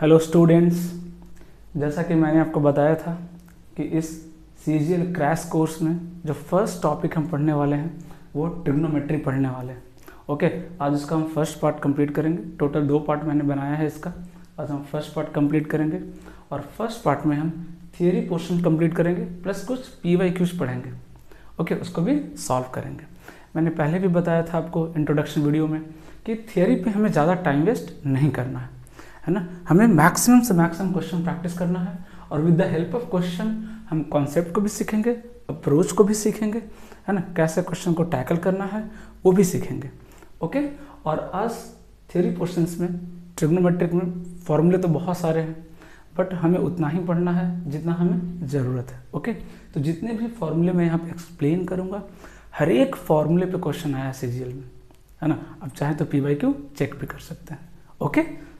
Hello students, जैसा कि मैंने आपको बताया था कि इस सीजीएल क्रैश कोर्स में जो फर्स्ट टॉपिक हम पढ़ने वाले हैं वो ट्रिग्नोमेट्री पढ़ने वाले हैं। ओके, आज इसका हम फर्स्ट पार्ट कंप्लीट करेंगे। टोटल 2 पार्ट मैंने बनाया है इसका। आज हम फर्स्ट पार्ट कंप्लीट करेंगे और फर्स्ट पार्ट में हम थियरी पोर्शन कंप्लीट करेंगे प्लस कुछ PYQs पढ़ेंगे। ओके, उसको भी सॉल्व करेंगे। मैंने पहले भी बताया था आपको इंट्रोडक्शन वीडियो में कि थियरी पे हमें ज़्यादा टाइम वेस्ट नहीं करना है ना। हमें मैक्सिमम से मैक्सिमम क्वेश्चन प्रैक्टिस करना है और with the help of question हम कॉन्सेप्ट को भी सीखेंगे, अप्रोच को भी सीखेंगे, है ना, कैसे क्वेश्चन को टैकल करना है वो भी सीखेंगे। ओके, और आज थियरी पोर्शंस में ट्रिग्नोमेट्रिक में फॉर्मूले तो बहुत सारे हैं बट हमें उतना ही पढ़ना है जितना हमें ज़रूरत है। ओके, तो जितने भी फॉर्मूले मैं यहाँ पे एक्सप्लेन करूँगा, हर एक फॉर्मूले पे क्वेश्चन आया सीजीएल में, है ना। आप चाहे तो PYQ चेक भी कर सकते हैं। ओके,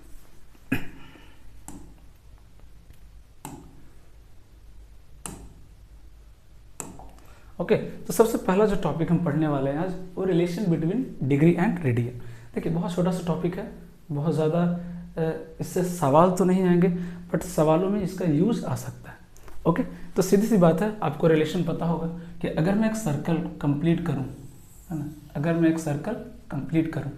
ओके, तो सबसे पहला जो टॉपिक हम पढ़ने वाले हैं आज वो relation between degree and radian. देखिए, बहुत छोटा सा टॉपिक है, बहुत ज़्यादा इससे सवाल तो नहीं आएंगे बट सवालों में इसका यूज़ आ सकता है। ओके, तो सीधी सी बात है, आपको रिलेशन पता होगा कि अगर मैं एक सर्कल कंप्लीट करूं, है ना, अगर मैं एक सर्कल कंप्लीट करूं,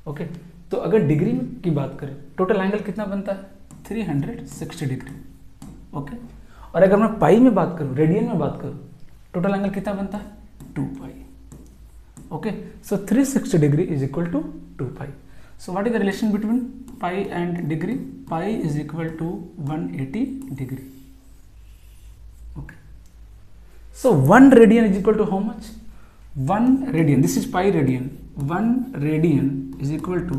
ओके, तो अगर डिग्री की बात करें टोटल एंगल कितना बनता है 360 डिग्री। ओके, और अगर मैं पाई में बात करूं, रेडियन में बात करूं, टोटल एंगल कितना बनता है 2 pi. Okay, so 360 degree is equal to 2 pi. So what is the relation between pi and degree? Pi is equal to 180 degree. Okay, so 1 radian is equal to how much? 1 radian, this is pi radian, 1 radian is equal to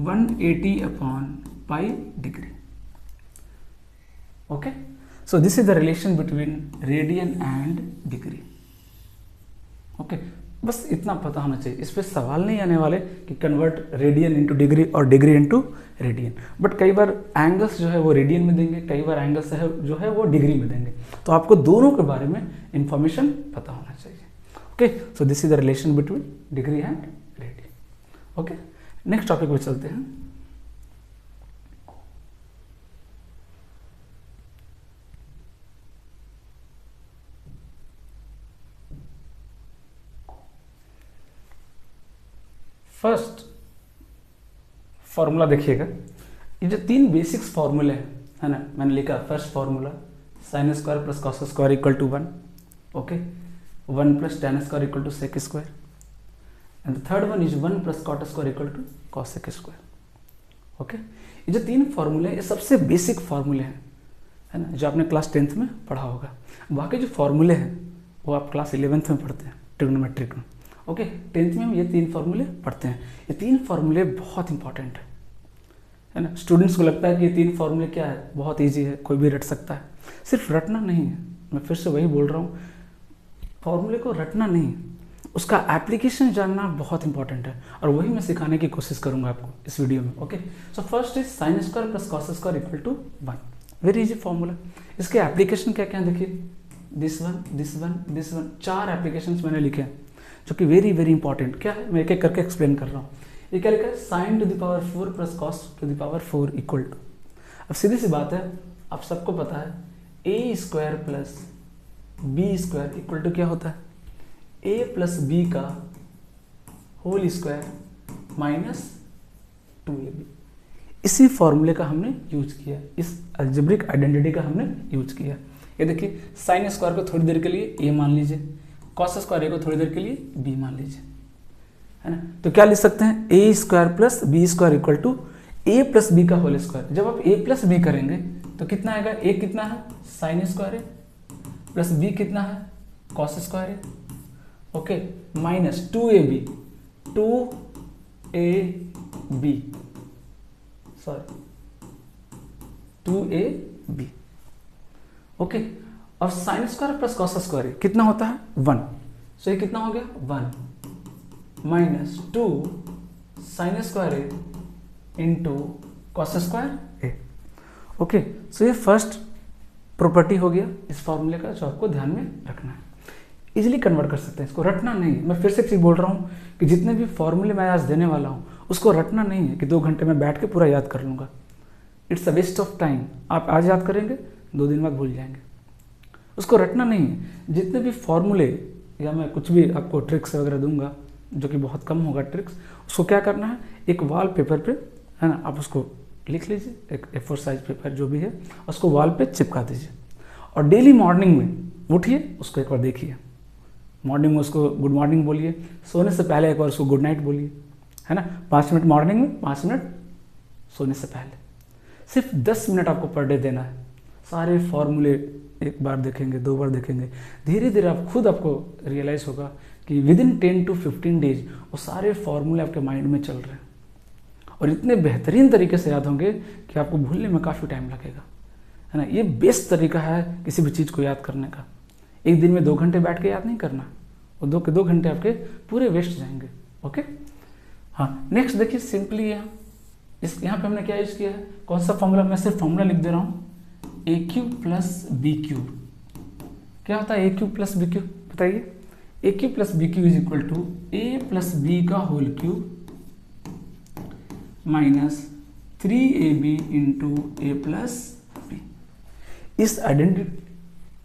180 upon pi degree. Okay, so this is the relation between radian and degree. Okay, बस इतना पता होना चाहिए। इस पे सवाल नहीं आने वाले कि कन्वर्ट रेडियन इनटू डिग्री और डिग्री इनटू रेडियन, बट कई बार एंगल्स जो है वो रेडियन में देंगे, कई बार एंगल्स जो है वो डिग्री में देंगे, तो आपको दोनों के बारे में इंफॉर्मेशन पता होना चाहिए। Okay, so this is the relation between degree and radian. Okay, next topic पे चलते हैं। फर्स्ट फॉर्मूला देखिएगा, ये जो 3 बेसिक्स फॉर्मूले हैं, है ना, मैंने लिखा first formula sine square plus cos square equal to 1। Okay, 1 plus tan square equal to sec square, and the third one is 1 plus cot square equal to cosec square. Okay, ये जो 3 फॉर्मूले ये सबसे basic फॉर्मूले हैं, है ना, जो आपने क्लास 10th में पढ़ा होगा। बाकी जो फॉर्मूले हैं वो आप क्लास 11th में पढ़ते हैं ट्रिग्नोमेट्रिक में। ओके, 10th में हम ये 3 फॉर्मूले पढ़ते हैं। ये 3 फॉर्मूले बहुत इंपॉर्टेंट है ना। स्टूडेंट्स को लगता है कि ये 3 फॉर्मूले क्या है, बहुत इजी है, कोई भी रट सकता है। सिर्फ रटना नहीं है, मैं फिर से वही बोल रहा हूँ, फॉर्मूले को रटना नहीं, उसका एप्लीकेशन जानना बहुत इंपॉर्टेंट है और वही मैं सिखाने की कोशिश करूँगा आपको इस वीडियो में। Okay, so first is sine square plus cos square equal to 1, very easy formula. इसके एप्लीकेशन क्या क्या देखिए, this one, this one, this one, 4 application मैंने लिखे हैं जो कि वेरी वेरी इंपॉर्टेंट। क्या है, मैं एक एक करके एक्सप्लेन कर रहा हूँ। ये क्या लिखा है, sine to the power 4 plus cos to the power 4 equal to, अब सीधी सी बात है, आप सबको पता है a square plus b square equal to क्या होता है, ए प्लस बी का होल स्क्वायर माइनस 2ab। इसी फॉर्मूले का हमने यूज किया, इस अलजेब्रिक आइडेंटिटी का हमने यूज किया। ये देखिए, साइन स्क्वायर को थोड़ी देर के लिए ए मान लीजिए, कॉस स्क्वायर को थोड़ी देर के लिए बी मान लीजिए, है ना। तो क्या लिख सकते हैं, a square plus b square equal to a plus B का होल स्क्वायर। जब आप ए प्लस बी करेंगे तो कितना आएगा, ए कितना है साइन स्क्वायर है, प्लस बी कितना है कॉस स्क्वायर है, okay, minus 2ab, 2ab, sorry 2ab। Okay, और sine square plus cos square कितना होता है 1, सो ये कितना हो गया 1 minus 2 sign square a into cos square A. Okay, so ये फर्स्ट प्रॉपर्टी हो गया इस फॉर्मूले का जो आपको ध्यान में रखना है। इजीली कन्वर्ट कर सकते हैं, इसको रटना नहीं। मैं फिर से एक चीज़ बोल रहा हूँ कि जितने भी फॉर्मूले मैं आज देने वाला हूँ उसको रटना नहीं है कि 2 घंटे में बैठ के पूरा याद कर लूँगा। It's a waste of time. आप आज याद करेंगे, 2 दिन बाद भूल जाएंगे। उसको रटना नहीं है। जितने भी फॉर्मूले या मैं कुछ भी आपको ट्रिक्स वगैरह दूंगा, जो कि बहुत कम होगा ट्रिक्स, उसको क्या करना है, एक वॉल पेपर पे, है ना, आप उसको लिख लीजिए, एक A4 साइज पेपर जो भी है, उसको वॉल पे चिपका दीजिए। और डेली मॉर्निंग में उठिए, उसको एक बार देखिए। मॉर्निंग में उसको गुड मॉर्निंग बोलिए, सोने से पहले एक बार उसको गुड नाइट बोलिए, है ना। 5 मिनट मॉर्निंग में, 5 मिनट सोने से पहले। सिर्फ 10 मिनट आपको पर डे देना है। सारे फॉर्मूले एक बार देखेंगे, 2 बार देखेंगे, धीरे धीरे आप खुद आपको रियलाइज़ होगा कि विद इन 10 to 15 डेज वो सारे फॉर्मूले आपके माइंड में चल रहे हैं और इतने बेहतरीन तरीके से याद होंगे कि आपको भूलने में काफ़ी टाइम लगेगा, है ना। ये बेस्ट तरीका है किसी भी चीज़ को याद करने का। एक दिन में 2 घंटे बैठ के याद नहीं करना, वो 2 के 2 घंटे आपके पूरे वेस्ट जाएंगे। ओके, हाँ। नेक्स्ट देखिए, सिंपली यहाँ पे हमने क्या यूज किया है, कौन सा फॉर्मूला, मैं सिर्फ फॉर्मूला लिख दे रहा हूँ, AQ प्लस BQ। क्या होता है AQ प्लस BQ, बताइए। AQ plus BQ is equal to A plus B का whole cube minus 3AB into A plus B।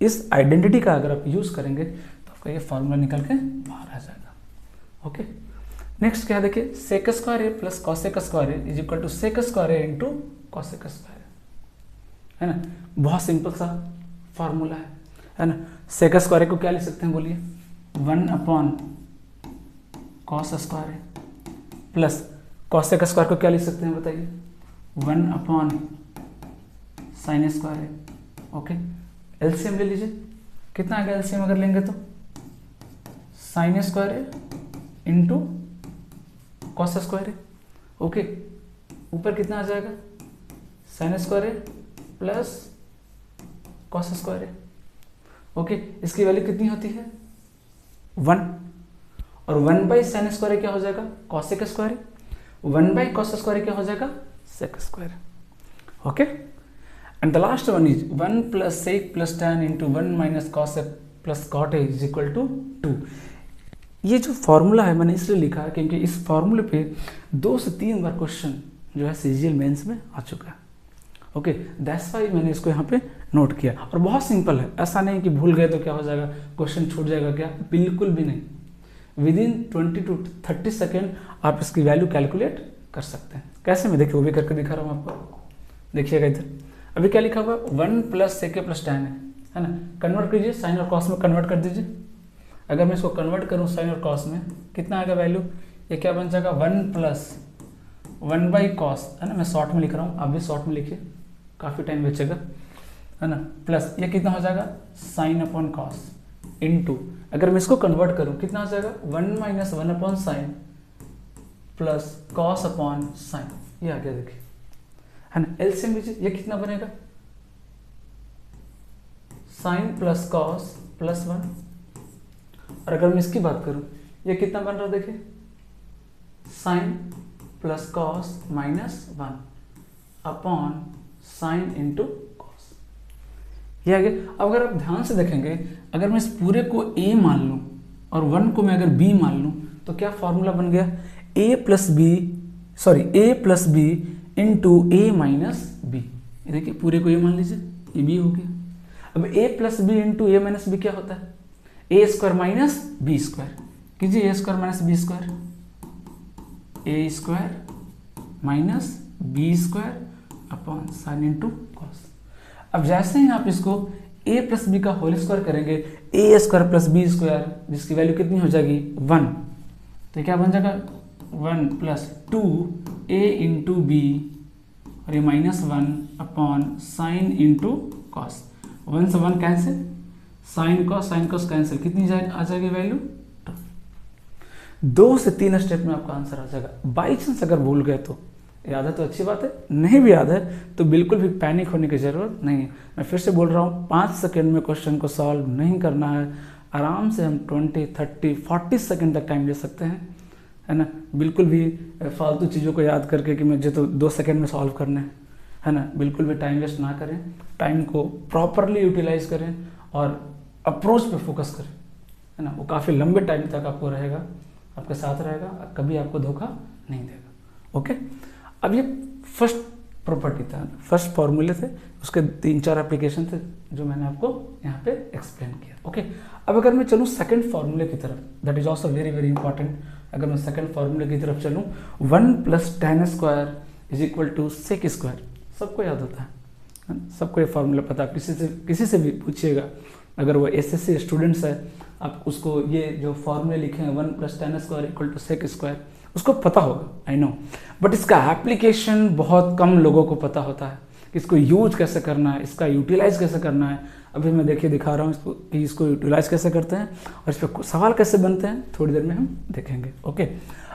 इस आइडेंटिटी का अगर आप यूज करेंगे तो आपका ये फॉर्मूला निकल के बाहर आ जाएगा। ओके, नेक्स्ट क्या देखिए, sec square a plus cosec square a is equal to sec square a into cosec square a, है ना। बहुत सिंपल सा फॉर्मूला है ना। सेक स्क्वायर ए को क्या लिख सकते हैं, बोलिए, 1 upon cos square a plus cosec square को क्या लिख सकते हैं, बताइए, 1 अपॉन साइन स्क्वायर ए। ओके, एलसीएम ले लीजिए, कितना आ गया एलसीएम अगर लेंगे तो, sign square a into cos square A. Okay, ऊपर कितना आ जाएगा, sign square a plus cos square A. Okay, इसकी वैल्यू कितनी होती है, 1, और 1 बाई साइन स्क्वायर क्या हो जाएगा, cosec square. 1 by cos square क्या हो जाएगा, sec square. Okay, and the last one is 1 plus sec plus tan into 1 minus cosec plus cot A is equal to 2। ये जो फॉर्मूला है मैंने इसलिए लिखा है क्योंकि इस फॉर्मूले पे 2 से 3 बार क्वेश्चन जो है सीजीएल मेंस में आ चुका है। ओके, दैट्स वाई मैंने इसको यहाँ पे नोट किया। और बहुत सिंपल है, ऐसा नहीं कि भूल गए तो क्या हो जाएगा, क्वेश्चन छूट जाएगा, क्या, बिल्कुल भी नहीं। विद इन 20 to 30 सेकेंड आप इसकी वैल्यू कैलकुलेट कर सकते हैं। कैसे, मैं देखिए वो भी करके दिखा रहा हूँ आपको। देखिएगा इधर, अभी क्या लिखा हुआ, 1 प्लस सेक प्लस tan है ना। कन्वर्ट कीजिए, साइन और कॉस में कन्वर्ट कर दीजिए। अगर मैं इसको कन्वर्ट करूँ साइन और कॉस में, कितना आएगा वैल्यू, ये क्या बन जाएगा, 1 प्लस 1 बाई कॉस, है ना। मैं शॉर्ट में लिख रहा हूँ, आप भी शॉर्ट में लिखिए, काफ़ी टाइम बचेगा, है ना। प्लस ये कितना हो जाएगा, साइन अपॉन कॉस इनटू, अगर मैं इसको कन्वर्ट करूँ कितना हो जाएगा, 1 minus 1 upon sign plus cos upon sine. ये आ गया देखिए, है ना। एलसीएम लीजिए, ये कितना बनेगा, साइन प्लस कॉस प्लस 1। और अगर मैं इसकी बात करूं, ये कितना बन रहा है देखिए, sine plus cos minus 1 upon sine into cos. ये आ गया। अब अगर आप ध्यान से देखेंगे, अगर मैं इस पूरे को a मान लूं और 1 को मैं अगर b मान लूं तो क्या फॉर्मूला बन गया, a plus b into a minus b। ये देखिए पूरे को a मान लीजिए, ये b हो गया। अब a plus B into a minus b क्या होता है, a square minus B square. कीजिए a square minus B square, a square minus B square upon sine into cos. अब जैसे ही आप इसको a प्लस बी का होल स्क्वायर करेंगे, a square plus b square, जिसकी वैल्यू कितनी हो जाएगी, 1, तो क्या बन जाएगा, 1 प्लस 2a इंटू बी और ये minus 1 upon sine into cos. 1 से 1 कैंसिल, साइन कॉस कैंसिल, कितनी आ जाएगी वैल्यू, 2 से 3 स्टेप में आपका आंसर आ जाएगा। बाई चांस अगर भूल गए तो याद है तो अच्छी बात है, नहीं भी याद है तो बिल्कुल भी पैनिक होने की ज़रूरत नहीं है। मैं फिर से बोल रहा हूँ, 5 सेकंड में क्वेश्चन को सॉल्व नहीं करना है। आराम से हम 20, 30, 40 सेकंड तक टाइम ले सकते हैं, है ना। बिल्कुल भी फालतू चीज़ों को याद करके कि मुझे तो 2 सेकंड में सॉल्व करना है ना, बिल्कुल भी टाइम वेस्ट ना करें। टाइम को प्रॉपरली यूटिलाइज करें और अप्रोच पे फोकस करें, है ना। वो काफ़ी लंबे टाइम तक आपको रहेगा, आपके साथ रहेगा, कभी आपको धोखा नहीं देगा। ओके, अब ये फर्स्ट प्रॉपर्टी था, फर्स्ट फॉर्मूले थे, उसके 3-4 एप्लीकेशन थे जो मैंने आपको यहाँ पे एक्सप्लेन किया। ओके, अब अगर मैं चलूँ सेकंड फॉर्मूले की तरफ, that is also very very important. अगर मैं सेकंड फॉर्मूले की तरफ चलूँ, 1 + tan square is equal to sec square, सबको याद होता है ना? सबको ये फॉर्मूला पता है, किसी से भी पूछिएगा, अगर वो एसएससी स्टूडेंट्स है, आप उसको ये जो फॉर्मूले लिखे हैं 1 + tan square equal to sec square, उसको पता होगा, आई नो, बट इसका एप्लीकेशन बहुत कम लोगों को पता होता है कि इसको यूज कैसे करना है, इसका यूटिलाइज कैसे करना है। अभी मैं देखिए दिखा रहा हूँ इसको कि इसको यूटिलाइज कैसे करते हैं और इस पर सवाल कैसे बनते हैं, थोड़ी देर में हम देखेंगे। ओके,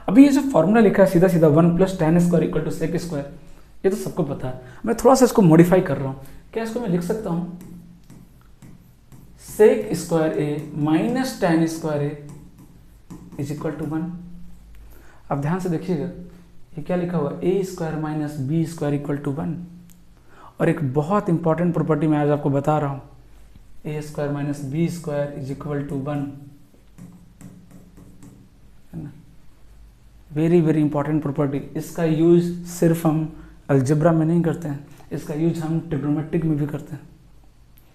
अभी ये जो फॉर्मूला लिखा है सीधा सीधा 1 + tan square equal to sec square, ये तो सबको पता है। मैं थोड़ा सा इसको मॉडिफाई कर रहा हूँ, क्या इसको मैं लिख सकता हूँ sec square A minus tan square a is equal to 1। अब ध्यान से देखिएगा, ये क्या लिखा हुआ, a square minus B square equal to 1। और एक बहुत इंपॉर्टेंट प्रॉपर्टी मैं आज आपको बता रहा हूँ, a square minus B square is equal to 1, है ना, वेरी वेरी इंपॉर्टेंट प्रॉपर्टी। इसका यूज सिर्फ हम अलजेब्रा में नहीं करते हैं, इसका यूज हम ट्रिग्नोमेट्रिक में भी करते हैं,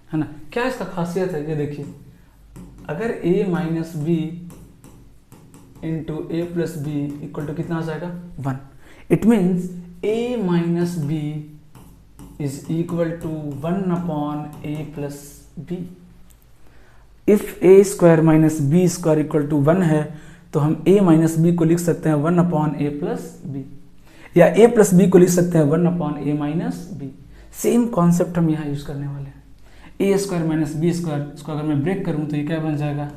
है ना। क्या इसका खासियत है, ये देखिए, अगर a minus B into A plus B equal to कितना आ जाएगा 1, it means a minus B is equal to 1/a plus B. If a square minus B square equal to 1 है तो हम a माइनस बी को लिख सकते हैं 1/a प्लस बी, या a प्लस बी को लिख सकते हैं 1/a minus B. Same concept हम यहाँ यूज करने वाले हैं। A square minus B square, इसको अगर मैं ब्रेक करूँ तो ये क्या बन जाएगा,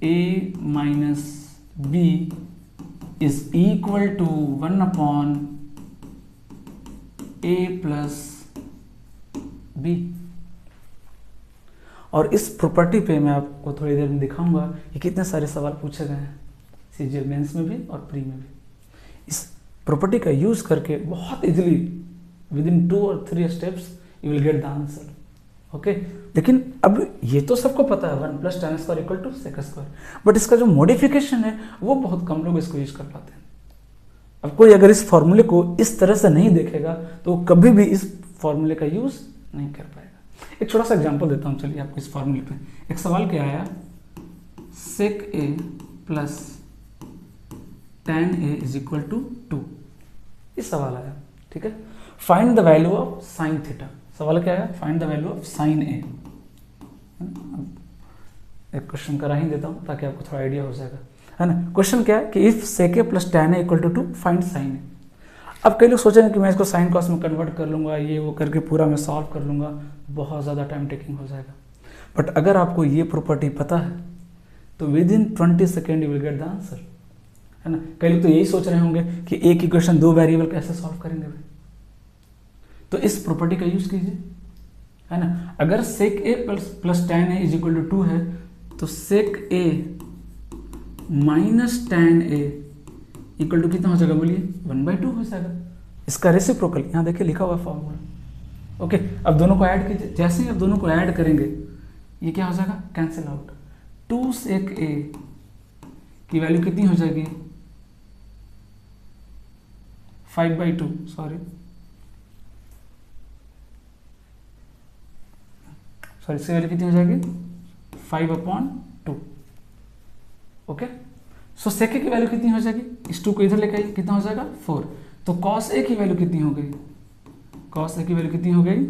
a minus B is equal to 1/a plus B. और इस प्रॉपर्टी पे मैं आपको थोड़ी देर में दिखाऊंगा कि कितने सारे सवाल पूछे गए हैं सीजीएल मेंस में भी और प्री में भी। इस प्रॉपर्टी का यूज करके बहुत इजीली विद इन 2 और 3 steps you will get the answer. Okay, लेकिन अब ये तो सबको पता है 1 + tan square equal to sec square, but इसका जो मॉडिफिकेशन है वो बहुत कम लोग इसको यूज कर पाते हैं। अब कोई अगर इस फॉर्मूले को इस तरह से नहीं देखेगा तो वो कभी भी इस फॉर्मूले का यूज नहीं कर पाएगा। एक छोटा सा एग्जांपल देता हूँ, चलिए आपको इस फॉर्मूले पे। एक सवाल क्या आया, sec a plus tan a is equal to 2, ये सवाल आया, ठीक है। Find the value of sine theta, सवाल क्या है, find the value of sine a. एक क्वेश्चन करा ही देता हूँ ताकि आपको थोड़ा आइडिया हो जाएगा, है ना। क्वेश्चन क्या है कि if sec a plus tan a equal to 2 find sine a. अब कई लोग सोचेंगे कि मैं इसको साइन कॉस में कन्वर्ट कर लूँगा, ये वो करके पूरा मैं सॉल्व कर लूँगा, बहुत ज़्यादा टाइम टेकिंग हो जाएगा। बट अगर आपको ये प्रॉपर्टी पता है तो with in 20 second you will get the answer, है ना। कई लोग तो यही सोच रहे होंगे कि एक इक्वेशन 2 वेरिएबल कैसे सॉल्व करेंगे भाई, तो इस प्रॉपर्टी का यूज कीजिए, है ना। अगर sec a plus tan a is equal to 2 है तो sec a minus tan a equal to कितना हो जाएगा, बोलिए 1/2 हो जाएगा। इसका रेसिप्रोकल यहाँ देखिए लिखा हुआ फॉर्मूला। ओके, अब दोनों को ऐड कीजिए, जैसे ही आप दोनों को ऐड करेंगे ये क्या हो जाएगा, कैंसिल आउट। 2 सेक ए की वैल्यू कितनी हो जाएगी, 5/2, सॉरी इसकी वैल्यू कितनी हो जाएगी 5/2। ओके, सो सेक ए की वैल्यू कितनी हो जाएगी, इस 2 को इधर लेकर आइए, कितना हो जाएगा 4। तो कॉस ए की वैल्यू कितनी हो गई, कॉस ए की वैल्यू कितनी हो गई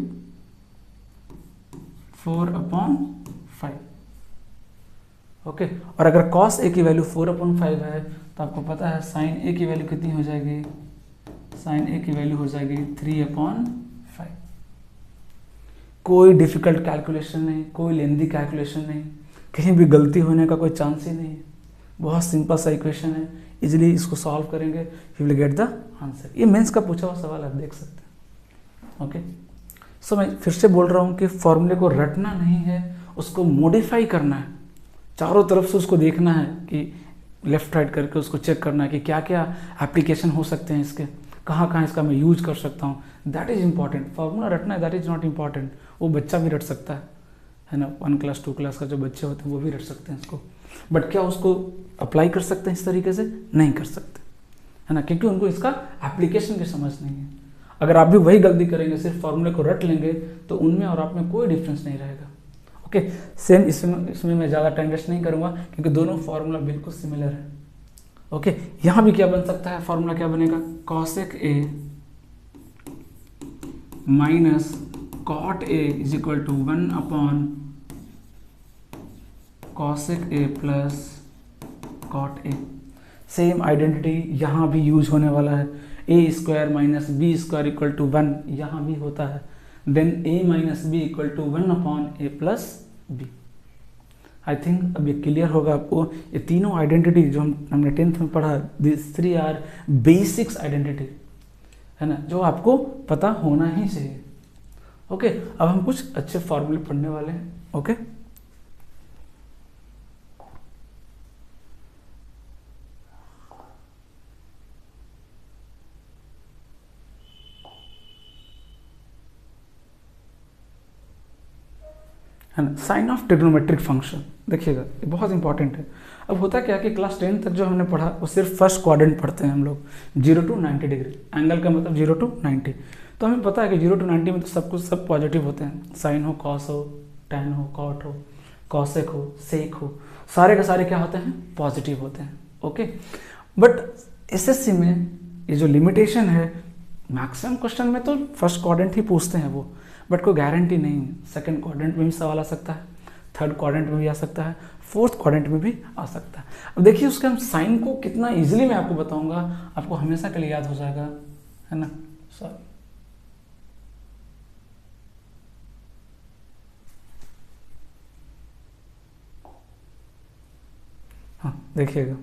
4/5। ओके, और अगर कॉस ए की वैल्यू 4/5 है तो आपको पता है साइन ए की वैल्यू कितनी हो जाएगी, साइन ए की वैल्यू हो जाएगी 3/5। कोई डिफिकल्ट कैलकुलेशन नहीं, कोई लेंदी कैलकुलेशन नहीं, कहीं भी गलती होने का कोई चांस ही नहीं है। बहुत सिंपल सा इक्वेशन है, इजीली इसको सॉल्व करेंगे, you will get the answer. ये मेंस का पूछा हुआ सवाल आप देख सकते हैं। ओके, सो मैं फिर से बोल रहा हूँ कि फॉर्मूले को रटना नहीं है, उसको मॉडिफाई करना है, चारों तरफ से उसको देखना है कि लेफ्ट राइट करके उसको चेक करना है कि क्या क्या एप्लीकेशन हो सकते हैं इसके, कहाँ कहाँ इसका मैं यूज कर सकता हूँ। दैट इज इंपॉर्टेंट, फॉर्मूला रटना है दैट इज नॉट इम्पॉर्टेंट। वो बच्चा भी रट सकता है ना, 1 क्लास 2 क्लास का जो बच्चे होते हैं वो भी रट सकते हैं इसको, बट क्या उसको अप्लाई कर सकते हैं इस तरीके से, नहीं कर सकते, है ना, क्योंकि उनको इसका एप्लीकेशन की समझ नहीं है। अगर आप भी वही गलती करेंगे, सिर्फ फॉर्मूले को रट लेंगे, तो उनमें और आप में कोई डिफरेंस नहीं रहेगा। ओके, सेम इसमें मैं ज़्यादा टाइम वेस्ट नहीं करूँगा, क्योंकि दोनों फार्मूला बिल्कुल सिमिलर है। ओके, यहाँ भी क्या बन सकता है, फार्मूला क्या बनेगा, cosec a minus cot A is equal to 1 upon cosec a plus cot a. Same identity यहाँ भी यूज होने वाला है, a square minus B square equal to 1 यहाँ भी होता है, then a minus B equal to 1 upon a plus b. I think अब ये क्लियर होगा आपको। ये तीनों आइडेंटिटी जो हमने 10th में पढ़ा, दिस 3 आर बेसिक्स आइडेंटिटी, है ना, जो आपको पता होना ही चाहिए। ओके, अब हम कुछ अच्छे फॉर्मूले पढ़ने वाले हैं। ओके, है ना, साइन ऑफ ट्रिग्नोमेट्रिक फंक्शन। देखिएगा ये बहुत इंपॉर्टेंट है। अब होता क्या कि क्लास 10 तक जो हमने पढ़ा वो सिर्फ फर्स्ट क्वाड्रेंट पढ़ते हैं हम लोग, 0 to 90 डिग्री, एंगल का मतलब 0 to 90। तो हमें पता है कि 0 to 90 में तो सब कुछ सब पॉजिटिव होते हैं, साइन हो, कॉस हो, टैन हो, कॉट हो, कॉसेक हो, सेक हो, सारे के सारे क्या होते हैं, पॉजिटिव होते हैं। ओके, बट एसएससी में ये जो लिमिटेशन है, मैक्सिमम क्वेश्चन में तो फर्स्ट क्वाड्रेंट ही पूछते हैं वो, बट कोई गारंटी नहीं है। सेकंड क्वाड्रेंट में भी सवाल आ सकता है, थर्ड क्वाड्रेंट में भी आ सकता है, फोर्थ क्वाड्रेंट में भी आ सकता है। अब देखिए उसके हम साइन को कितना इजीली मैं आपको बताऊंगा, आपको हमेशा के लिए याद हो जाएगा, है ना। सॉरी, हाँ देखिएगा,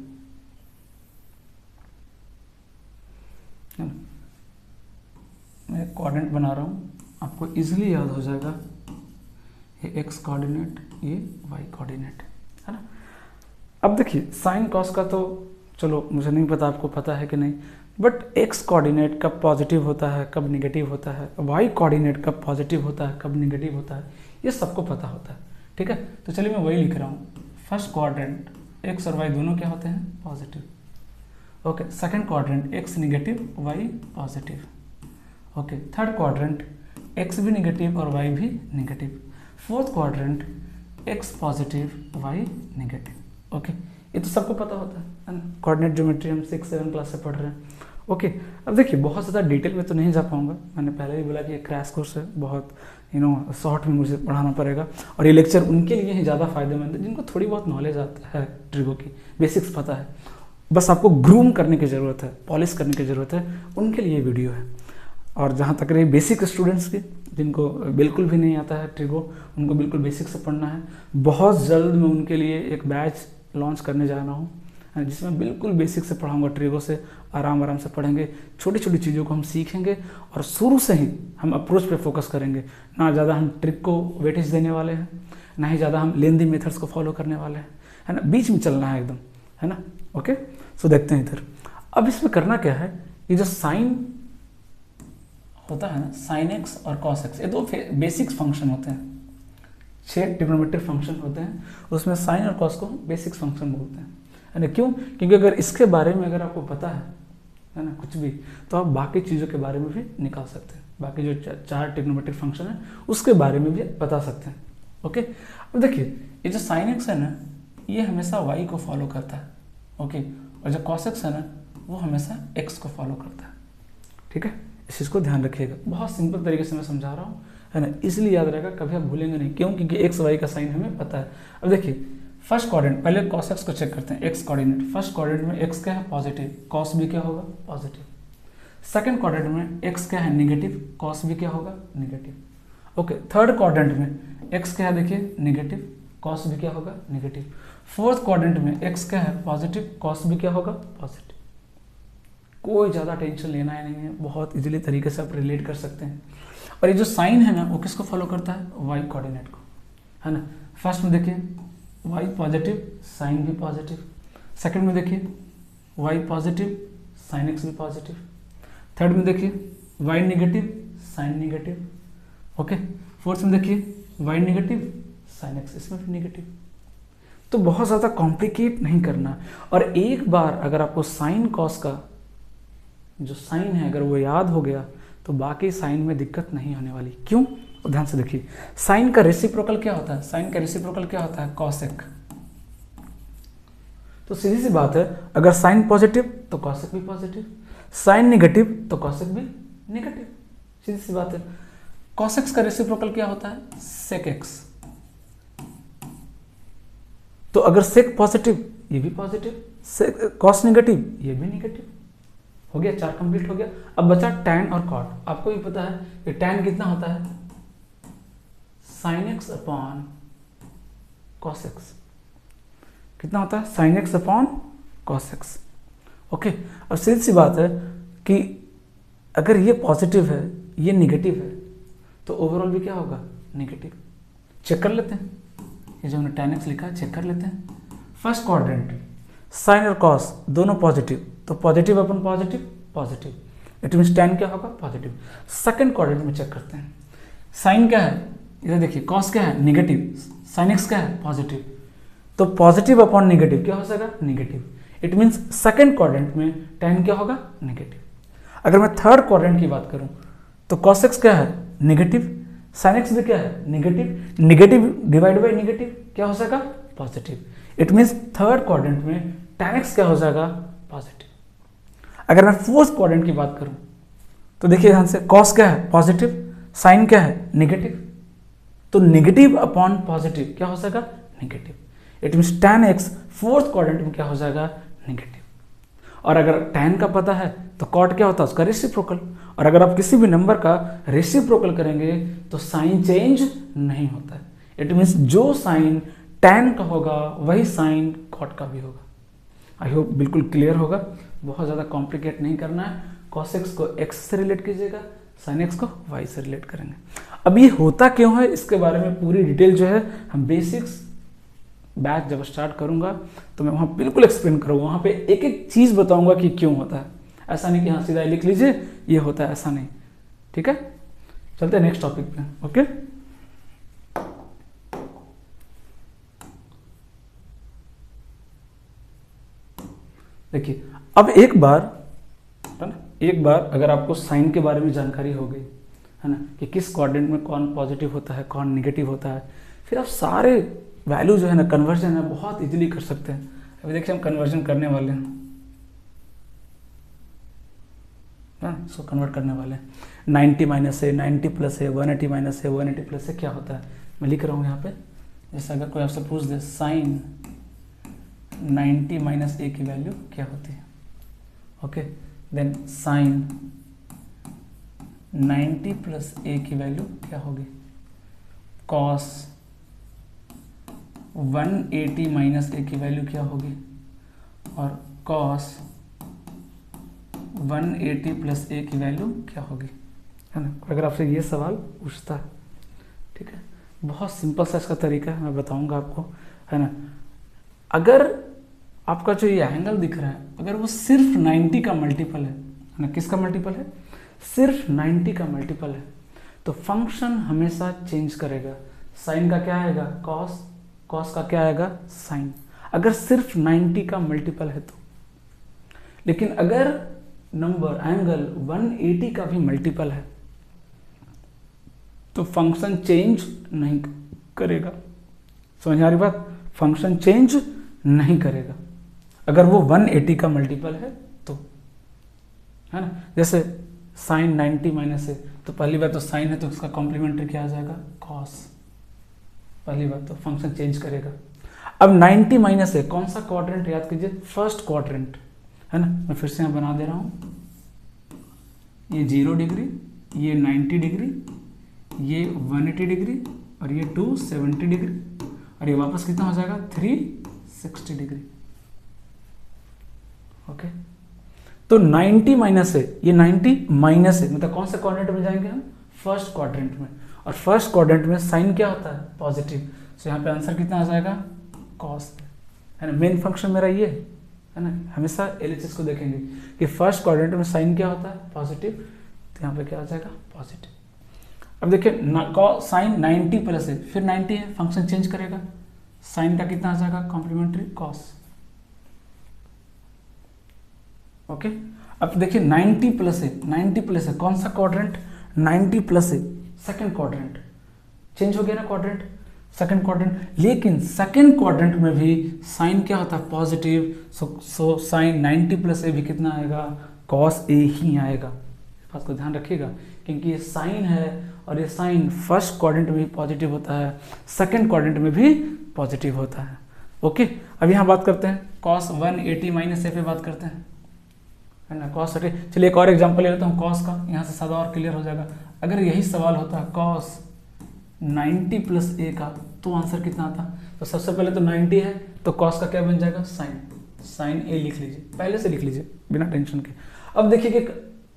मैं एक क्वाड्रेंट बना रहा हूँ, आपको इजीली याद हो जाएगा, ये एक्स कोऑर्डिनेट, ये वाई कोऑर्डिनेट, है ना। अब देखिए साइन कॉस का तो चलो मुझे नहीं पता आपको पता है कि नहीं, बट एक्स कोऑर्डिनेट कब पॉजिटिव होता है, कब निगेटिव होता है, वाई कोऑर्डिनेट कब पॉजिटिव होता है, कब निगेटिव होता है, ये सबको पता होता है। ठीक है, तो चलिए मैं वही लिख रहा हूँ। फर्स्ट क्वाड्रेंट एक्स और वाई दोनों क्या होते हैं, positive. Okay, second quadrant X negative, Y positive. Okay, third quadrant X भी निगेटिव और वाई भी negative. Fourth quadrant X positive, Y negative. Okay, ये तो सबको पता होता है ना, कोऑर्डिनेट ज्योमेट्री हम 6-7 क्लास से पढ़ रहे हैं। ओके, अब देखिए बहुत ज़्यादा डिटेल में तो नहीं जा पाऊंगा, मैंने पहले ही बोला कि ये क्रैश कोर्स है, बहुत शॉर्ट में मुझे पढ़ाना पड़ेगा, और ये लेक्चर उनके लिए ही ज़्यादा फायदेमंद है जिनको थोड़ी बहुत नॉलेज आता है, ट्रिगो की बेसिक्स पता है, बस आपको ग्रूम करने की ज़रूरत है, पॉलिश करने की ज़रूरत है, उनके लिए वीडियो है। और जहाँ तक रही बेसिक स्टूडेंट्स की, जिनको बिल्कुल भी नहीं आता है ट्रिगो, उनको बिल्कुल बेसिक से पढ़ना है, बहुत जल्द मैं उनके लिए एक बैच लॉन्च करने जा रहा हूँ, जिसमें बिल्कुल बेसिक से पढ़ाऊंगा, ट्रिगो से आराम से पढ़ेंगे, छोटी छोटी चीज़ों को हम सीखेंगे, और शुरू से ही हम अप्रोच पे फोकस करेंगे। ना ज़्यादा हम ट्रिक को वेटेज देने वाले हैं, ना ही ज़्यादा हम लेंदी मेथड्स को फॉलो करने वाले हैं, है ना, बीच में चलना है एकदम, है ना। ओके, सो देखते हैं इधर। अब इसमें करना क्या है, ये जो साइन होता है ना, साइन एक्स और कॉस एक्स, ये दो बेसिक्स फंक्शन होते हैं, 6 ट्रिग्नोमेट्रिक फंक्शन होते हैं, उसमें साइन और कॉस को बेसिक्स फंक्शन बोलते हैं, है ना। क्यों, क्योंकि अगर इसके बारे में अगर आपको पता है ना कुछ भी, तो आप बाकी चीज़ों के बारे में भी निकाल सकते हैं, बाकी जो 4 ट्रिग्नोमेट्रिक फंक्शन है उसके बारे में भी बता सकते हैं। ओके, अब देखिए ये जो साइन एक्स है ना, ये हमेशा वाई को फॉलो करता है। ओके, और जो कॉस एक्स है ना, वो हमेशा एक्स को फॉलो करता है। ठीक है, इस चीज़ को ध्यान रखिएगा, बहुत सिंपल तरीके से मैं समझा रहा हूँ, है ना, इसलिए याद रहेगा, कभी आप भूलेंगे नहीं। क्यों, क्योंकि एक्स वाई का साइन हमें पता है। अब देखिए फर्स्ट क्वाड्रेंट, पहले कॉस एक्स को चेक करते हैं, एक्स कोऑर्डिनेट, फर्स्ट क्वाड्रेंट में एक्स क्या है, पॉजिटिव, कॉस भी क्या होगा, पॉजिटिव। सेकंड क्वाड्रेंट में एक्स क्या है, नेगेटिव, कॉस भी क्या होगा, नेगेटिव। ओके, थर्ड क्वाड्रेंट में एक्स क्या है, देखिए नेगेटिव, कॉस भी क्या होगा, नेगेटिव। फोर्थ क्वाड्रेंट में एक्स क्या है, पॉजिटिव, कॉस भी क्या होगा, पॉजिटिव। कोई ज़्यादा टेंशन लेना ही नहीं है, बहुत इजीली तरीके से आप रिलेट कर सकते हैं। और ये जो साइन है ना, वो किसको फॉलो करता है, वाई कोऑर्डिनेट को, है ना। फर्स्ट में देखिए वाई पॉजिटिव, साइन भी पॉजिटिव। सेकंड में देखिए वाई पॉजिटिव, साइन एक्स भी पॉजिटिव। थर्ड में देखिए Y negative, sine negative. Okay, fourth में देखिए वाई नेगेटिव, साइन एक्स, इसमें भी नेगेटिव। तो बहुत ज़्यादा कॉम्प्लिकेट नहीं करना, और एक बार अगर आपको साइन कॉस का जो साइन है अगर वो याद हो गया तो बाकी साइन में दिक्कत नहीं होने वाली। क्यों? ध्यान से देखिए, साइन का रेसिप्रोकल क्या होता है? साइन का रेसिप्रोकल क्या होता है? कॉसेक। तो सीधी सी बात है, अगर साइन पॉजिटिव तो कॉसेक भी पॉजिटिव, साइन नेगेटिव तो कॉसेक भी नेगेटिव। सीधी सी बात है। कॉसेक्स का रेसिप्रोकल क्या होता है? Sec X. तो अगर सेक पॉजिटिव ये भी पॉजिटिव, कॉस नेगेटिव ये भी नेगेटिव। हो गया, 4 कंप्लीट हो गया। अब बचा टैन और कॉट। आपको भी पता है कि टैन कितना होता है? Sine x upon cos x. कितना होता है? Sine x upon cos x. Okay, अब सीधी सी बात है कि अगर ये पॉजिटिव है ये नेगेटिव है तो ओवरऑल भी क्या होगा? नेगेटिव। चेक कर लेते हैं, ये जो हमने tan x लिखा है चेक कर लेते हैं। फर्स्ट क्वाड्रेंट साइन और कॉस दोनों पॉजिटिव, तो positive upon positive positive, it means tan क्या होगा? पॉजिटिव। सेकंड क्वाड्रेंट में चेक करते हैं, साइन क्या है? इधर देखिए, कॉस क्या है? नेगेटिव, साइन एक्स क्या है? पॉजिटिव, तो पॉजिटिव अपॉन नेगेटिव क्या हो जाएगा? Negative. It means second quadrant में tan क्या होगा? नेगेटिव। अगर मैं थर्ड क्वाड्रेंट की बात करूं तो cos x क्या है? नेगेटिव, sin x भी क्या है? Negative, negative divide by negative क्या हो जाएगा? Positive. It means third quadrant में tan x क्या हो जाएगा? पॉजिटिव। अगर मैं फोर्थ क्वाड्रेंट की बात करूं तो देखिए ध्यान से, cos क्या है? पॉजिटिव, sin क्या है? नेगेटिव, तो नेगेटिव अपॉन पॉजिटिव क्या हो जाएगा? Negative. It means tan x fourth quadrant में क्या हो जाएगा? नेगेटिव। और अगर tan का पता है तो cot क्या होता है? उसका रेसिप्रोकल। और अगर आप किसी भी नंबर का रेसिप्रोकल करेंगे तो साइन चेंज नहीं होता है। इट मीन्स जो साइन tan का होगा वही साइन cot का भी होगा। आई होप बिल्कुल क्लियर होगा, बहुत ज़्यादा कॉम्प्लिकेट नहीं करना है। cos x को x से रिलेट कीजिएगा, sin x को y से रिलेट करेंगे। अब ये होता क्यों है इसके बारे में पूरी डिटेल जो है हम बेसिक्स बैच जब स्टार्ट करूंगा तो मैं वहाँ बिल्कुल एक्सप्लेन करूँगा, वहाँ पे एक एक चीज़ बताऊंगा कि क्यों होता है। ऐसा नहीं कि हाँ सीधा लिख लीजिए ये होता है, ऐसा नहीं। ठीक है, चलते हैं नेक्स्ट टॉपिक पे। ओके, देखिए अब एक बार है ना, एक बार अगर आपको साइन के बारे में जानकारी हो गई है ना, कि किस क्वाड्रेंट में कौन पॉजिटिव होता है कौन नेगेटिव होता है, फिर आप सारे वैल्यू जो है ना कन्वर्जन है बहुत इजीली कर सकते हैं। अभी देखिए हम कन्वर्जन करने वाले हैं, इसको कन्वर्ट करने वाले हैं। 90 माइनस है, 90 प्लस है, 180 माइनस है, 180 प्लस है, क्या होता है मैं लिख रहा हूँ यहाँ पे। जैसे अगर कोई आपसे पूछ दे साइन 90 माइनस ए की वैल्यू क्या होती है, ओके, देन साइन 90 प्लस ए की वैल्यू क्या होगी, कॉस 180 माइनस ए की वैल्यू क्या होगी, और कॉस 180 प्लस ए की वैल्यू क्या होगी, है ना। अगर आपसे ये सवाल पूछता है, ठीक है, बहुत सिंपल सा इसका तरीका है, मैं बताऊंगा आपको, है ना। अगर आपका जो ये एंगल दिख रहा है अगर वो सिर्फ 90 का मल्टीपल है ना, किसका मल्टीपल है, सिर्फ 90 का मल्टीपल है, तो फंक्शन हमेशा चेंज करेगा। साइन का क्या आएगा कॉस, कॉस का क्या आएगा साइन, अगर सिर्फ 90 का मल्टीपल है तो। लेकिन अगर नंबर एंगल 180 का भी मल्टीपल है तो फंक्शन चेंज नहीं करेगा। समझ आ रही बात, फंक्शन चेंज नहीं करेगा अगर वो 180 का मल्टीपल है तो, है ना। जैसे साइन 90 माइनस है तो पहली बात तो साइन है तो उसका कॉम्प्लीमेंट्री क्या आ जाएगा कॉस, पहली बात तो फंक्शन चेंज करेगा। अब 90 माइनस है, कौन सा क्वाड्रेंट याद कीजिए, फर्स्ट क्वाड्रेंट, है ना। मैं फिर से यहाँ बना दे रहा हूँ, ये 0 डिग्री, ये 90 डिग्री, ये 180 डिग्री, और ये 270 डिग्री, और ये वापस कितना हो जाएगा 360 डिग्री, ओके। तो 90 माइनस है, ये 90 माइनस है, मतलब कौन से क्वाड्रेंट में जाएंगे हम, फर्स्ट क्वाड्रेंट में, और फर्स्ट क्वाड्रेंट में साइन क्या होता है पॉजिटिव, तो यहाँ पे आंसर कितना आ जाएगा कॉस, है ना। मेन फंक्शन मेरा ये है ना, हमेशा एलएचएस को देखेंगे कि फर्स्ट क्वाड्रेंट में साइन क्या होता है पॉजिटिव, तो यहाँ पे क्या आ जाएगा पॉजिटिव। अब देखिए साइन 90 प्लस है, फिर 90 है, फंक्शन चेंज करेगा, साइन का कितना आ जाएगा कॉम्प्लीमेंट्री कॉस, ओके। अब देखिए 90 प्लस है, 90 प्लस है, कौन सा क्वाड्रेंट, 90 प्लस है, सेकंड क्वाड्रेंट, चेंज हो गया ना क्वाड्रेंट, सेकंड क्वाड्रेंट। लेकिन सेकंड क्वाड्रेंट में भी साइन क्या होता है, पॉजिटिव, सो साइन 90 प्लस ए भी कितना आएगा, कॉस ए ही आएगा। इस बात को ध्यान रखिएगा, क्योंकि ये साइन है और ये साइन फर्स्ट क्वाड्रेंट में भी पॉजिटिव होता है, सेकंड क्वाड्रेंट में भी पॉजिटिव होता है। ओके, अब यहाँ बात करते हैं कॉस 180 माइनस ए पे बात करते हैं, है ना, कॉस 30। चलिए एक और एग्जांपल ले लेता हूँ कॉस का, यहाँ से सादा और क्लियर हो जाएगा। अगर यही सवाल होता है कॉस 90 प्लस ए का, तो आंसर कितना आता? तो सबसे पहले तो 90 है, तो कॉस का क्या बन जाएगा, साइन, साइन ए लिख लीजिए, पहले से लिख लीजिए बिना टेंशन के। अब देखिए कि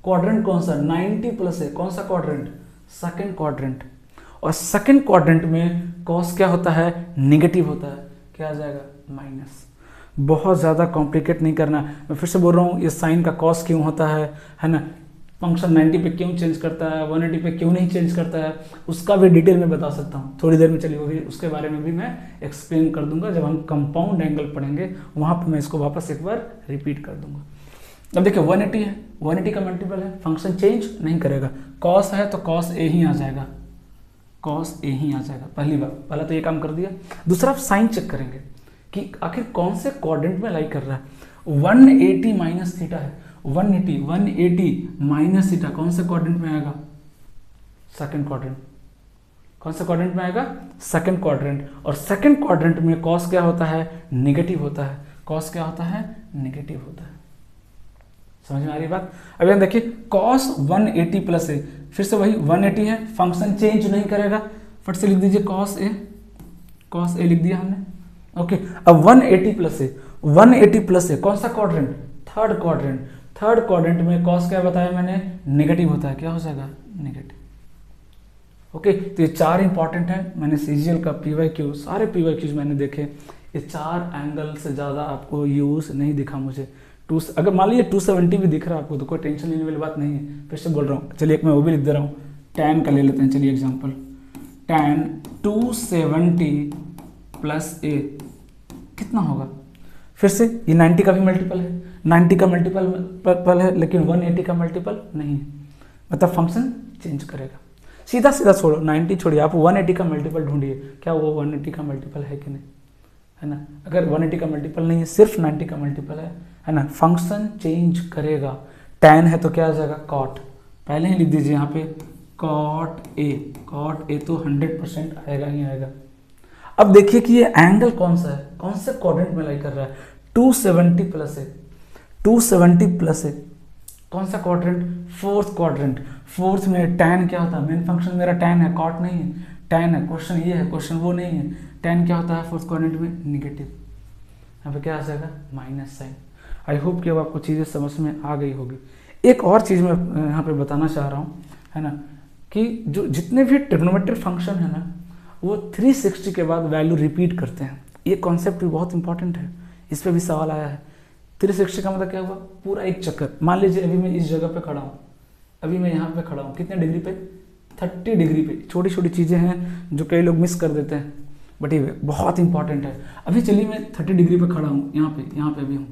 क्वाड्रेंट कौन सा, 90 प्लस है, कौन सा क्वाड्रेंट, सेकंड क्वाड्रेंट, और सेकंड क्वाड्रेंट में कॉस क्या होता है, नेगेटिव होता है, क्या आ जाएगा, माइनस। बहुत ज़्यादा कॉम्प्लिकेट नहीं करना, मैं फिर से बोल रहा हूँ, ये साइन का कॉस क्यों होता है ना, फंक्शन 90 पे क्यों चेंज करता है, 180 पे क्यों नहीं चेंज करता है, उसका भी डिटेल में बता सकता हूँ थोड़ी देर में। चलिए वो भी, उसके बारे में भी मैं एक्सप्लेन कर दूंगा जब हम कंपाउंड एंगल पढ़ेंगे, वहाँ पर मैं इसको वापस एक बार रिपीट कर दूंगा। अब देखिए 180 है, 180 का मल्टीपल है, फंक्शन चेंज नहीं करेगा, कॉस है तो कॉस ए ही आ जाएगा, कॉस ए ही आ जाएगा। पहली बार, पहला तो ये काम कर दिया। दूसरा आप साइन चेक करेंगे कि आखिर कौन से क्वाड्रेंट में लाई कर रहा है। 180 माइनस थीटा है, 180 माइनस थीटा कौन से क्वाड्रेंट में आएगा, सेकंड क्वाड्रेंट। कौन से क्वाड्रेंट में आएगा, सेकंड क्वाड्रेंट। और सेकंड क्वाड्रेंट में कॉस क्या होता है, नेगेटिव होता है, कॉस क्या होता है, नेगेटिव होता है। समझ में आ रही बात? अब यहाँ देखिए कॉस 180 प्लस है, फिर से वही 180 है, फंक्शन चेंज नहीं करेगा, फट से लिख दीजिए कॉस ए, कॉस ए लिख दिया हमने। ओके, अब 180 प्लस है, 180 प्लस है, कौन सा quadrant, third quadrant. Third quadrant में कॉस क्या बताया मैंने, नेगेटिव होता है, क्या हो जाएगा, नेगेटिव। ओके, तो ये चार इंपॉर्टेंट है। मैंने सीजीएल का पीवाईक्यू, सारे पीवाईक्यूज मैंने देखे, ये चार एंगल से ज़्यादा आपको यूज नहीं दिखा मुझे। अगर मान लीजिए 270 भी दिख रहा है आपको तो कोई टेंशन लेने वाली बात नहीं है, फिर से बोल रहा हूँ। चलिए एक मैं वो भी लिख दे रहा हूँ, tan का ले लेते हैं। चलिए एग्जांपल, tan 270 प्लस ए कितना होगा, फिर से ये 90 का भी मल्टीपल है, 90 का मल्टीपल है, लेकिन 180 का मल्टीपल नहीं है, मतलब फंक्शन चेंज करेगा। सीधा सीधा छोड़ो, 90 छोड़िए, आप 180 का मल्टीपल ढूंढिए, क्या वो 180 का मल्टीपल है कि नहीं, है ना। अगर 180 का मल्टीपल नहीं है, सिर्फ 90 का मल्टीपल है ना, फंक्शन चेंज करेगा। tan है तो क्या आ जाएगा, कॉट, पहले ही लिख दीजिए यहाँ पे कॉट ए, कॉट ए तो 100% आएगा ही आएगा। अब देखिए कि ये एंगल कौन सा है, कौन से क्वाड्रेंट में लाई कर रहा है, 270 प्लस है, 270 प्लस है, कौन सा क्वाड्रेंट, फोर्थ क्वाड्रेंट। फोर्थ में tan क्या होता है, मेन फंक्शन मेरा tan है, कॉट नहीं है, tan है, क्वेश्चन ये है, क्वेश्चन वो नहीं है। tan क्या होता है फोर्थ क्वाड्रेंट में, नेगेटिव, यहाँ पे क्या आ जाएगा, माइनस साइन। आई होप कि अब आपको चीज़ें समझ में आ गई होगी। एक और चीज़ मैं यहाँ पे बताना चाह रहा हूँ, है ना, कि जो जितने भी ट्रिग्नोमेट्रिक फंक्शन है ना, वो 360 के बाद वैल्यू रिपीट करते हैं। ये कॉन्सेप्ट भी बहुत इंपॉर्टेंट है, इस पर भी सवाल आया है। 360 का मतलब क्या हुआ, पूरा एक चक्कर। मान लीजिए अभी मैं इस जगह पे खड़ा हूँ, अभी मैं यहाँ पे खड़ा हूँ, कितने डिग्री पे, 30 डिग्री पे। छोटी छोटी चीज़ें हैं जो कई लोग मिस कर देते हैं, बट ये बहुत इंपॉर्टेंट है। अभी चलिए मैं 30 डिग्री पे खड़ा हूँ, यहाँ पे भी हूँ।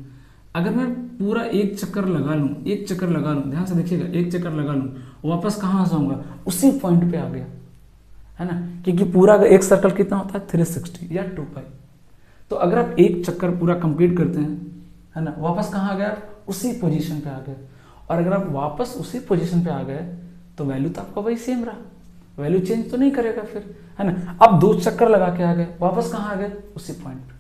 अगर मैं पूरा एक चक्कर लगा लूँ, एक चक्कर लगा लूँ, ध्यान से देखिएगा, एक चक्कर लगा लूँ, वापस कहाँ आ जाऊँगा, उसी पॉइंट पे आ गया, है ना, क्योंकि पूरा एक सर्कल कितना होता है, 360 या 2π। तो अगर आप एक चक्कर पूरा कंप्लीट करते हैं, है ना, वापस कहाँ आ गए आप, उसी पोजीशन पे आ गए। और अगर आप वापस उसी पोजीशन पे आ गए तो वैल्यू तो आपका वही सेम रहा, वैल्यू चेंज तो नहीं करेगा फिर, है ना। अब 2 चक्कर लगा के आ गए, वापस कहाँ आ गए, उसी पॉइंट पे।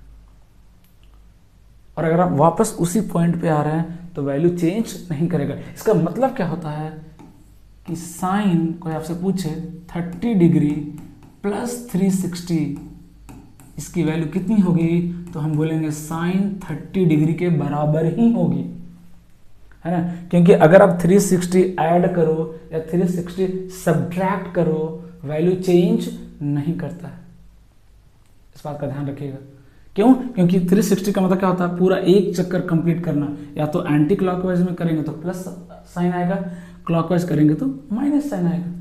और अगर आप वापस उसी पॉइंट पे आ रहे हैं तो वैल्यू चेंज नहीं करेगा। इसका मतलब क्या होता है कि साइन, कोई आपसे पूछे 30 डिग्री प्लस 360, इसकी वैल्यू कितनी होगी, तो हम बोलेंगे साइन 30 डिग्री के बराबर ही होगी, है ना। क्योंकि अगर आप 360 ऐड करो या 360 सब्ट्रैक्ट करो, वैल्यू चेंज नहीं करता है। इस बात का ध्यान रखिएगा। क्यों? क्योंकि 360 का मतलब क्या होता है, पूरा एक चक्कर कंप्लीट करना। या तो एंटी क्लॉकवाइज में करेंगे तो प्लस साइन आएगा, क्लॉकवाइज करेंगे तो माइनस साइन आएगा।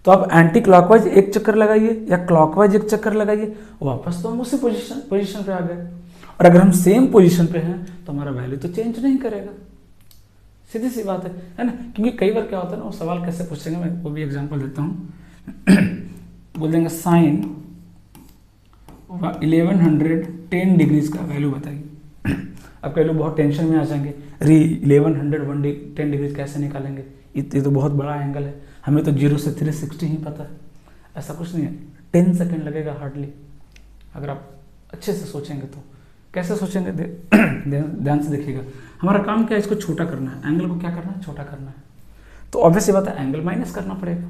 तो आप एंटी क्लॉकवाइज एक चक्कर लगाइए या क्लॉकवाइज एक चक्कर लगाइए, वापस तो हम उसी पोजीशन पे आ गए। और अगर हम सेम पोजीशन पे हैं तो हमारा वैल्यू तो चेंज नहीं करेगा। सीधी सी बात है ना। क्योंकि कई बार क्या होता है ना, वो सवाल कैसे पूछेंगे, मैं वो भी एग्जांपल देता हूँ। बोल देंगे साइन 1110 डिग्रीज का वैल्यू बताइए। अब कई लोग बहुत टेंशन में आ जाएंगे, अरे 1110 डिग्रीज कैसे निकालेंगे, ये तो बहुत बड़ा एंगल है, हमें तो 0 से 360 ही पता है। ऐसा कुछ नहीं है, 10 सेकेंड लगेगा हार्डली, अगर आप अच्छे से सोचेंगे तो। कैसे सोचेंगे, ध्यान से देखिएगा। हमारा काम क्या है, इसको छोटा करना है, एंगल को क्या करना है, छोटा करना है। तो ऑब्वियस बात है एंगल माइनस करना पड़ेगा,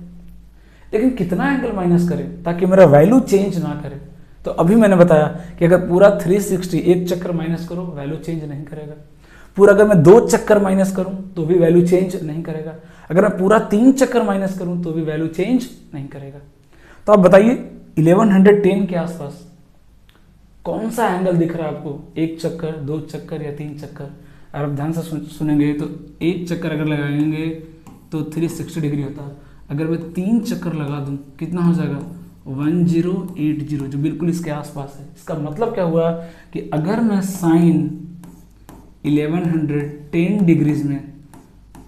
लेकिन कितना एंगल माइनस करें ताकि मेरा वैल्यू चेंज ना करे। तो अभी मैंने बताया कि अगर पूरा 360 एक चक्कर माइनस करो वैल्यू चेंज नहीं करेगा, पूरा अगर मैं 2 चक्कर माइनस करूं तो भी वैल्यू चेंज नहीं करेगा, अगर मैं पूरा 3 चक्कर माइनस करूं तो भी वैल्यू चेंज नहीं करेगा। तो आप बताइए 1110 के आसपास कौन सा एंगल दिख रहा है आपको, 1 चक्कर, 2 चक्कर या 3 चक्कर। अगर आप ध्यान से सुनेंगे तो 1 चक्कर अगर लगाएंगे तो 360 डिग्री होता है, अगर मैं 3 चक्कर लगा दूं कितना हो जाएगा, 1080, जो बिल्कुल इसके आसपास है। इसका मतलब क्या हुआ कि अगर मैं साइन 1110 डिग्रीज में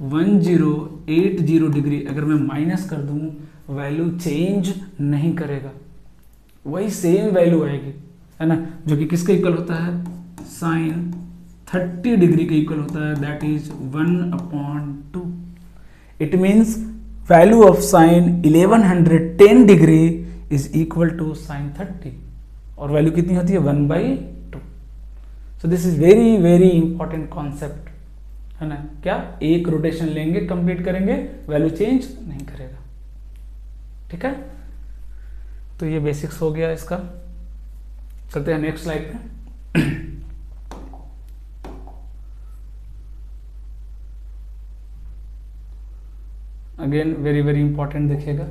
1080 डिग्री अगर मैं माइनस कर दूं, वैल्यू चेंज नहीं करेगा, वही सेम वैल्यू आएगी, है ना, जो कि किसके इक्वल होता है, साइन 30 डिग्री के इक्वल होता है, that is 1/2। It means value of sine 1110 degree is equal to sine 30, और वैल्यू कितनी होती है, 1/2। So this is very very important concept, है ना। क्या, एक रोटेशन लेंगे, कंप्लीट करेंगे, वैल्यू चेंज नहीं करेगा, ठीक है। तो ये बेसिक्स हो गया इसका। चलते हैं नेक्स्ट स्लाइड पे। अगेन वेरी वेरी इंपॉर्टेंट, देखिएगा,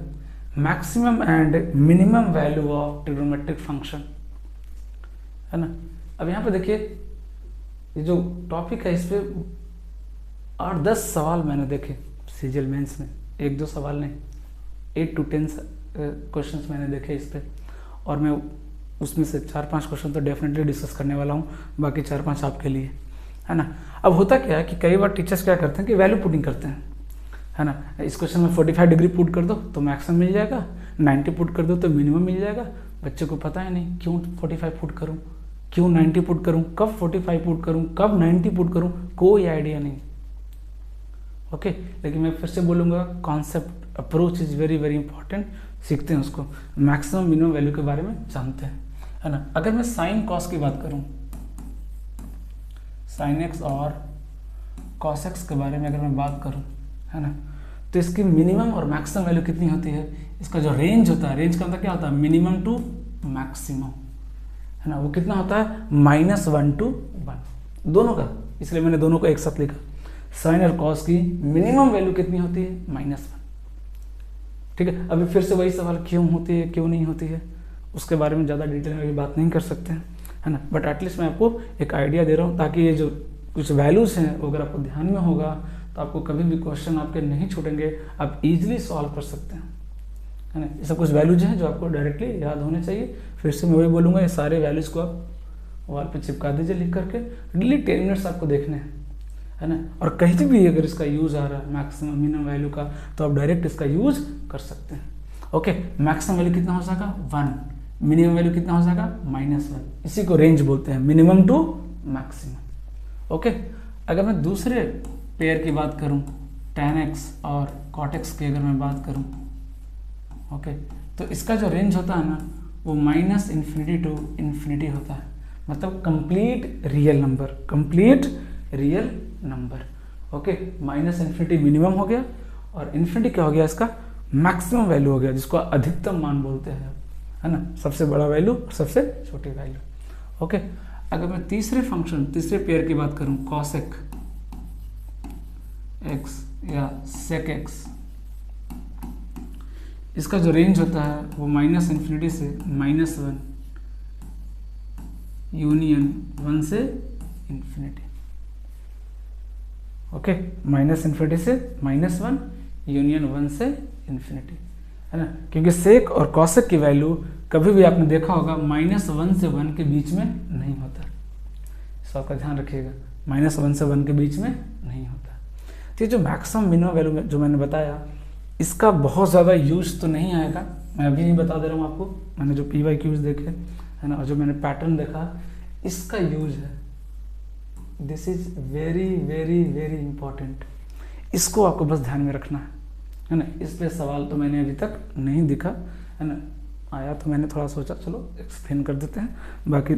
maximum and minimum value of trigonometric function, है ना। अब यहाँ पे देखिए, ये जो टॉपिक है इस पे 8-10 सवाल मैंने देखे सीजीएल मेंस में, 1-2 सवाल नहीं, 8 to 10 क्वेश्चंस मैंने देखे इस पे, और मैं उसमें से 4-5 क्वेश्चन तो डेफिनेटली डिस्कस करने वाला हूँ, बाकी 4-5 आपके लिए, है ना। अब होता क्या है कि कई बार टीचर्स क्या करते हैं कि वैल्यू पुटिंग करते हैं, है ना। इस क्वेश्चन में 45 डिग्री पुट कर दो तो मैक्सिमम मिल जाएगा, 90 पुट कर दो तो मिनिमम मिल जाएगा। बच्चे को पता है नहीं क्यों 45 पुट करूँ, क्यों 90 पुट करूँ, कब 45 पुट करूँ, कब 90 पुट करूँ, कोई आइडिया नहीं। ओके, लेकिन मैं फिर से बोलूँगा, concept approach is very very important, सीखते हैं उसको, मैक्सिमम मिनिमम वैल्यू के बारे में जानते हैं, है ना। अगर मैं साइन कॉस की बात करूँ, साइन एक्स और कॉस एक्स के बारे में अगर मैं बात करूँ, है ना, तो इसकी मिनिमम और मैक्सिमम वैल्यू कितनी होती है, इसका जो रेंज होता है, रेंज का मतलब क्या होता है, मिनिमम टू मैक्सिमम, है ना, वो कितना होता है, -1 to 1 दोनों का, इसलिए मैंने दोनों को एक साथ लिखा। साइन और कॉस की मिनिमम वैल्यू कितनी होती है, -1, ठीक है। अभी फिर से वही सवाल, क्यों होती है, क्यों नहीं होती है, उसके बारे में ज़्यादा डिटेल में अभी बात नहीं कर सकते हैं, है ना, बट एटलीस्ट मैं आपको एक आइडिया दे रहा हूँ, ताकि ये जो कुछ वैल्यूज़ हैं वो अगर आपको ध्यान में होगा तो आपको कभी भी क्वेश्चन आपके नहीं छूटेंगे, आप इजीली सॉल्व कर सकते हैं, है ना। ये सब कुछ वैल्यूज हैं जो आपको डायरेक्टली याद होने चाहिए। फिर से मैं वही बोलूँगा, ये सारे वैल्यूज़ को आप वॉल पे चिपका दीजिए लिख करके, डेली 10 मिनट्स आपको देखने हैं, है ना। और कहीं भी अगर इसका यूज़ आ रहा है मैक्सिमम मिनिमम वैल्यू का, तो आप डायरेक्ट इसका यूज़ कर सकते हैं। ओके, मैक्सिमम वैल्यू कितना हो जाएगा, 1, मिनिमम वैल्यू कितना हो जाएगा, -1, इसी को रेंज बोलते हैं, मिनिमम टू मैक्सिमम। ओके, अगर मैं दूसरे पेयर की बात करूं, tan x और cot x की अगर मैं बात करूं, ओके, तो इसका जो रेंज होता है ना, वो -∞ टू ∞ होता है, मतलब complete real number, complete real number. Okay, -∞ minimum हो गया और ∞ क्या हो गया, इसका मैक्सिमम वैल्यू हो गया, जिसको अधिकतम मान बोलते हैं, है ना, सबसे बड़ा वैल्यू और सबसे छोटी वैल्यू। ओके, अगर मैं तीसरे फंक्शन, तीसरे पेयर की बात करूं, cosec x या sec x, इसका जो रेंज होता है वो -∞ से -1 यूनियन 1 से ∞। ओके, -∞ से -1 यूनियन 1 से ∞, है ना, क्योंकि सेक और कॉसेक की वैल्यू कभी भी आपने देखा होगा -1 से 1 के बीच में नहीं होता, इसका आपका ध्यान रखिएगा, -1 से 1 के बीच में नहीं होता। तो ये जो मैक्सिमम मिनिमम वैल्यू जो मैंने बताया, इसका बहुत ज़्यादा यूज तो नहीं आएगा, मैं अभी नहीं बता दे रहा हूँ आपको। मैंने जो PYQs देखे है ना, और जो मैंने पैटर्न देखा, इसका यूज है। This is very very very important, इसको आपको बस ध्यान में रखना है ना। इस पे सवाल तो मैंने अभी तक नहीं दिखा है ना, आया तो मैंने थोड़ा सोचा चलो एक्सप्लेन कर देते हैं। बाकी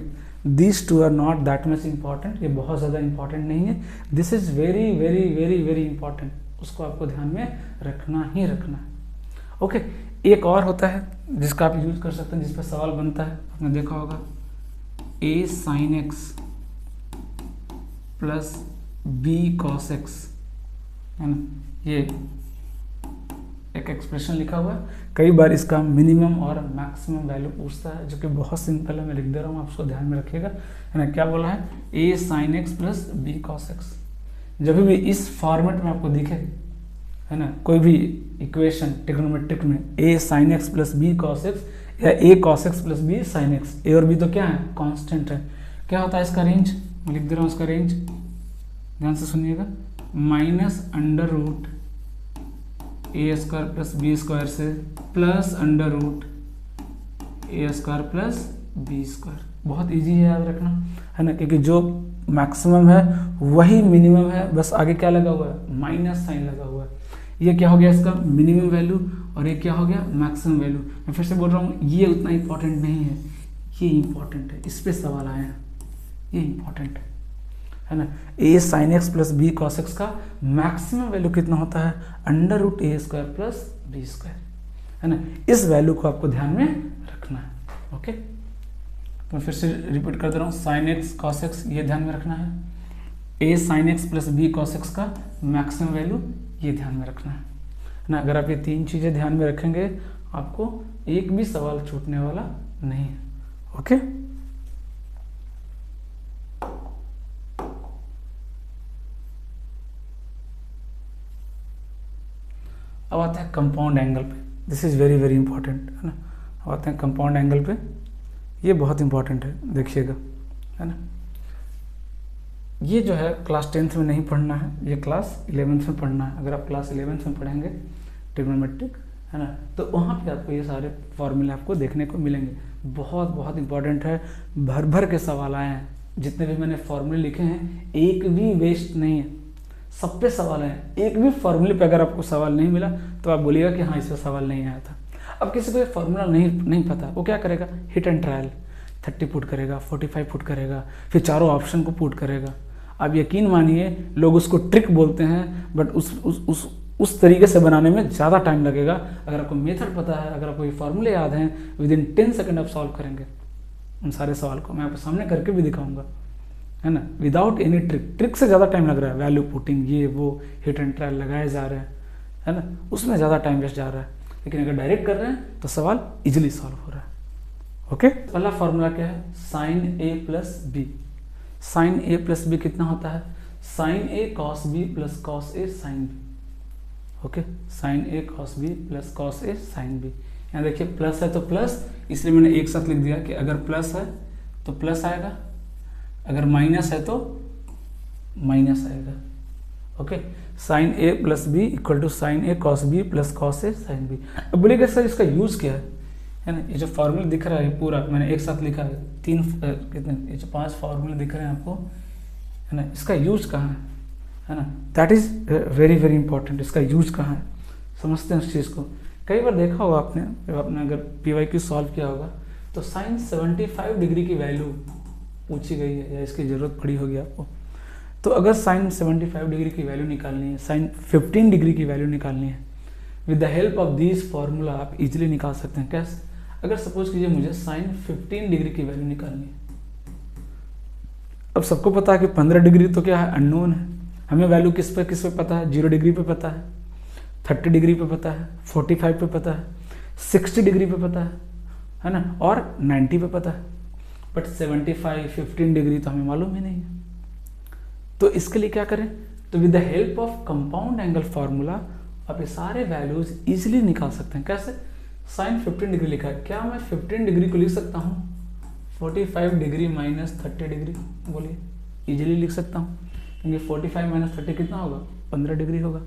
this two are not that much important, ये बहुत ज़्यादा इंपॉर्टेंट नहीं है। This is very very very very important, उसको आपको ध्यान में रखना ही रखना है। ओके, एक और होता है जिसका आप यूज कर सकते हैं, जिस पर सवाल बनता है, आपने देखा होगा, a sin x plus b cos x, है ना। ये एक एक्सप्रेशन लिखा हुआ है, कई बार इसका मिनिमम और मैक्सिमम वैल्यू पूछता है, जो कि बहुत सिंपल है, मैं लिख दे रहा हूँ, आप उसको ध्यान में रखिएगा, है ना। क्या बोला है, a sin x plus b cos x। जब भी इस फॉर्मेट में आपको दिखे, है ना, कोई भी इक्वेशन ट्रिग्नोमेट्रिक में a sin x plus b cos x या a cos x plus b sin x, a और b तो क्या है, कांस्टेंट है। क्या होता है इसका रेंज, मैं लिख दे रहा हूँ इसका रेंज, ध्यान से सुनिएगा, माइनस अंडर रूट ए स्क्वायर प्लस बी स्क्वायर से प्लस अंडर रूट ए स्क्वायर प्लस बी स्क्वायर। बहुत इजी है याद रखना, है ना, क्योंकि जो मैक्सिमम है वही मिनिमम है, बस आगे क्या लगा हुआ है, माइनस साइन लगा हुआ है। ये क्या हो गया इसका मिनिमम वैल्यू, और ये क्या हो गया मैक्सिमम वैल्यू। मैं फिर से बोल रहा हूँ, ये उतना इंपॉर्टेंट नहीं है, ये इंपॉर्टेंट है, इस पे सवाल आए हैं, ये इंपॉर्टेंट है ना। a sin x plus b cos x का मैक्सिमम वैल्यू कितना होता है, अंडर रूट ए स्क्वायर प्लस बी स्क्वायर, है ना। इस वैल्यू को आपको ध्यान में रखना है। ओके, तो फिर से रिपीट कर दे रहा हूँ, sin x cos x ये ध्यान में रखना है, a sin x plus b cos x का मैक्सिमम वैल्यू ये ध्यान में रखना है ना। अगर आप ये तीन चीज़ें ध्यान में रखेंगे, आपको एक भी सवाल छूटने वाला नहीं है। ओके, अब आते हैं कंपाउंड एंगल पे, this is very very important, है ना। अब आते हैं कंपाउंड एंगल पे, ये बहुत इंपॉर्टेंट है, देखिएगा, है ना। ये जो है क्लास 10th में नहीं पढ़ना है, ये क्लास 11th में पढ़ना है। अगर आप क्लास 11th में पढ़ेंगे ट्रिग्नोमेट्रिक, है ना, तो वहाँ पे आपको ये सारे फॉर्मूले आपको देखने को मिलेंगे। बहुत बहुत इंपॉर्टेंट है, भर भर के सवाल आए हैं, जितने भी मैंने फॉर्मूले लिखे हैं एक भी वेस्ट नहीं है, सब पे सवाल है। एक भी फॉर्मूले पे अगर आपको सवाल नहीं मिला तो आप बोलिएगा कि हाँ इस पर सवाल नहीं आया था। अब किसी को फॉर्मूला नहीं पता, वो क्या करेगा, हिट एंड ट्रायल, 30 पुट करेगा, 45 पुट करेगा, फिर चारों ऑप्शन को पुट करेगा। अब यकीन मानिए लोग उसको ट्रिक बोलते हैं, बट उस तरीके से बनाने में ज़्यादा टाइम लगेगा। अगर आपको मेथड पता है, अगर आपको ये फॉर्मूले याद हैं, विदिन 10 सेकेंड आप सॉल्व करेंगे उन सारे सवाल को। मैं आपके सामने करके भी दिखाऊंगा, है ना, विदाउट एनी ट्रिक से ज़्यादा टाइम लग रहा है, वैल्यू पुटिंग, ये वो हिट एंड ट्रायल लगाए जा रहे हैं, है ना, उसमें ज़्यादा टाइम वेस्ट जा रहा है। लेकिन अगर डायरेक्ट कर रहे हैं तो सवाल इजीली सॉल्व हो रहा है। ओके, पहला फॉर्मूला क्या है, sign A plus B. Sign A plus b कितना होता है, sign A cos B plus cos A sine B. Okay, sine A cos B plus cos A sine B. यहाँ देखिए प्लस है तो प्लस, इसलिए मैंने एक साथ लिख दिया कि अगर प्लस है तो प्लस आएगा, अगर माइनस है तो माइनस आएगा। Okay, sine A plus B equal to sine A cos B plus cos A sine B. अब बोलिएगा सर इसका यूज़ क्या है ना। ये जो फॉर्मूला दिख रहा है पूरा मैंने एक साथ लिखा है, कितने, ये जो 5 फॉर्मूले दिख रहे हैं आपको, है ना, इसका यूज़ कहाँ है ना, that is very very important. इसका यूज़ कहाँ है, समझते हैं उस चीज़ को। कई बार देखा होगा आपने, जब आपने अगर PYQ सॉल्व किया होगा तो साइन 75 डिग्री की वैल्यू पूछी गई है या इसकी ज़रूरत पड़ी होगी आपको, तो अगर साइन 75 डिग्री की वैल्यू निकालनी है, साइन 15 डिग्री की वैल्यू निकालनी है, with the help of this formula आप इजीली निकाल सकते हैं। कैसे, अगर सपोज कीजिए मुझे साइन 15 डिग्री की वैल्यू निकालनी है, अब सबको पता है कि 15 डिग्री तो क्या है, अननोन है, हमें वैल्यू किस पे पता है, 0 डिग्री पे पता है, 30 डिग्री पे पता है, 45 पे पता है, 60 डिग्री पे पता है ना, और 90 पे पता है, बट 75 15 डिग्री तो हमें मालूम ही नहीं है। तो इसके लिए क्या करें, तो with the help of compound angle formula आप ये सारे वैल्यूज इजीली निकाल सकते हैं। कैसे, साइन 15 डिग्री लिखा है, क्या मैं 15 डिग्री को लिख सकता हूँ 45 डिग्री माइनस 30 डिग्री, बोलिए, इजीली लिख सकता हूँ। क्योंकि 45 माइनस 30 कितना होगा, 15 डिग्री होगा।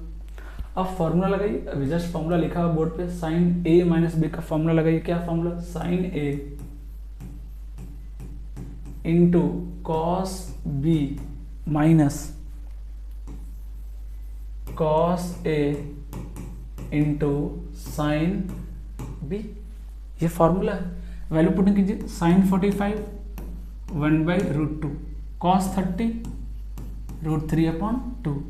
अब फॉर्मूला लगाइए, अभी जस्ट फॉर्मूला लिखा हुआ बोर्ड पे, साइन ए माइनस बी का फॉर्मूला लगाइए। क्या formula, sine a into cos B minus cos a into sine b, ये फॉर्मूला है। वैल्यू पुटिंग कीजिए, sine 45 1/√2, cos 30 √3/2